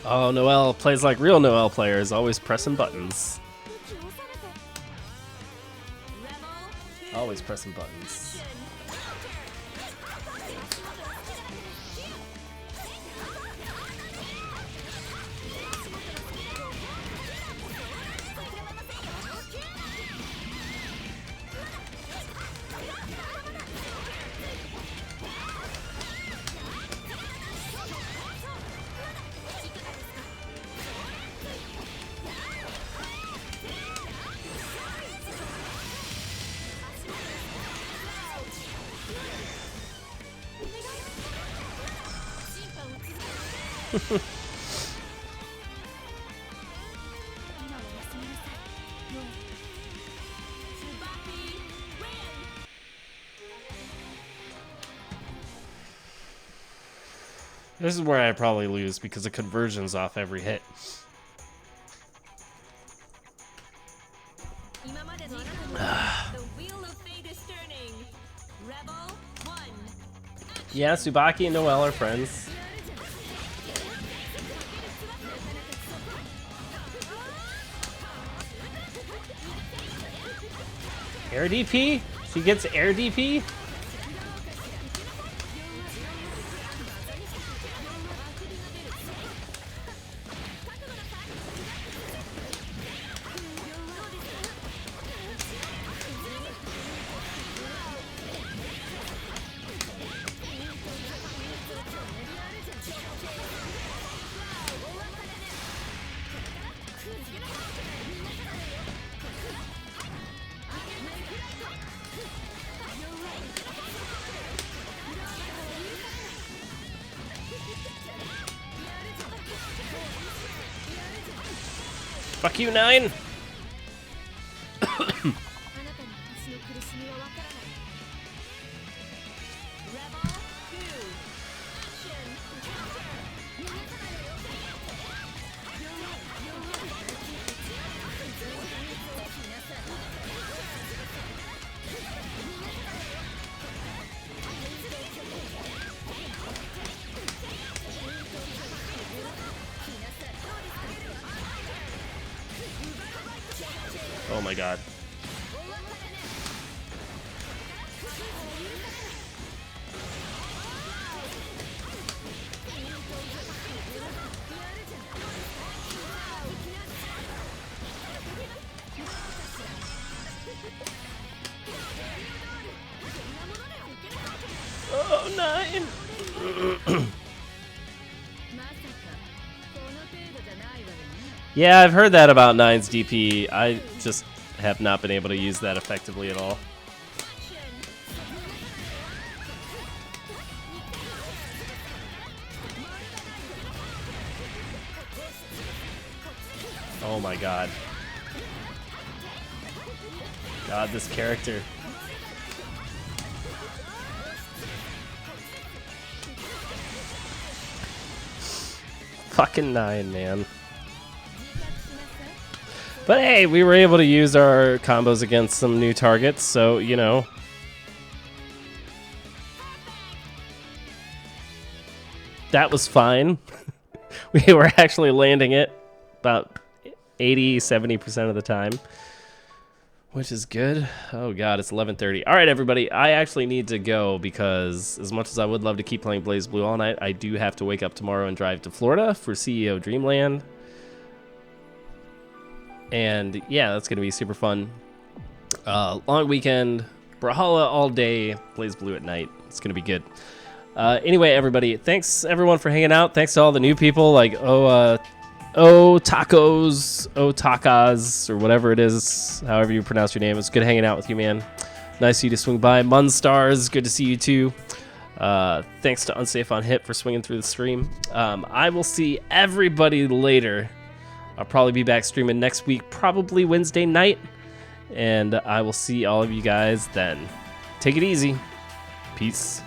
Speaker 2: Oh, Noelle plays like real Noelle players, always pressing buttons. Always pressing buttons. This is where I probably lose because the conversion's off every hit.
Speaker 3: The wheel of fate is turning. Rebel 1.
Speaker 2: Yeah, Tsubaki and Noelle are friends. Air DP? She gets air DP? Fuck you, 9! Oh my god. Oh, 9! Yeah, I've heard that about 9's DP. I just have not been able to use that effectively at all. Oh my god. God, this character. Fucking 9, man. But hey, we were able to use our combos against some new targets, so, you know. That was fine. We were actually landing it about 80-70% of the time, which is good. Oh god, it's 11:30. All right, everybody, I actually need to go because as much as I would love to keep playing BlazBlue all night, I do have to wake up tomorrow and drive to Florida for CEO Dreamland. And yeah, that's going to be super fun. Long weekend, Brawlhalla all day, BlazBlue at night. It's going to be good. Anyway, everybody, thanks everyone for hanging out. Thanks to all the new people like Tacos, Takas, or whatever it is, however you pronounce your name. It's good hanging out with you, man. Nice of you to swing by. Munstars, good to see you too. Thanks to Unsafe on Hip for swinging through the stream. I will see everybody later. I'll probably be back streaming next week, probably Wednesday night. And I will see all of you guys then. Take it easy. Peace.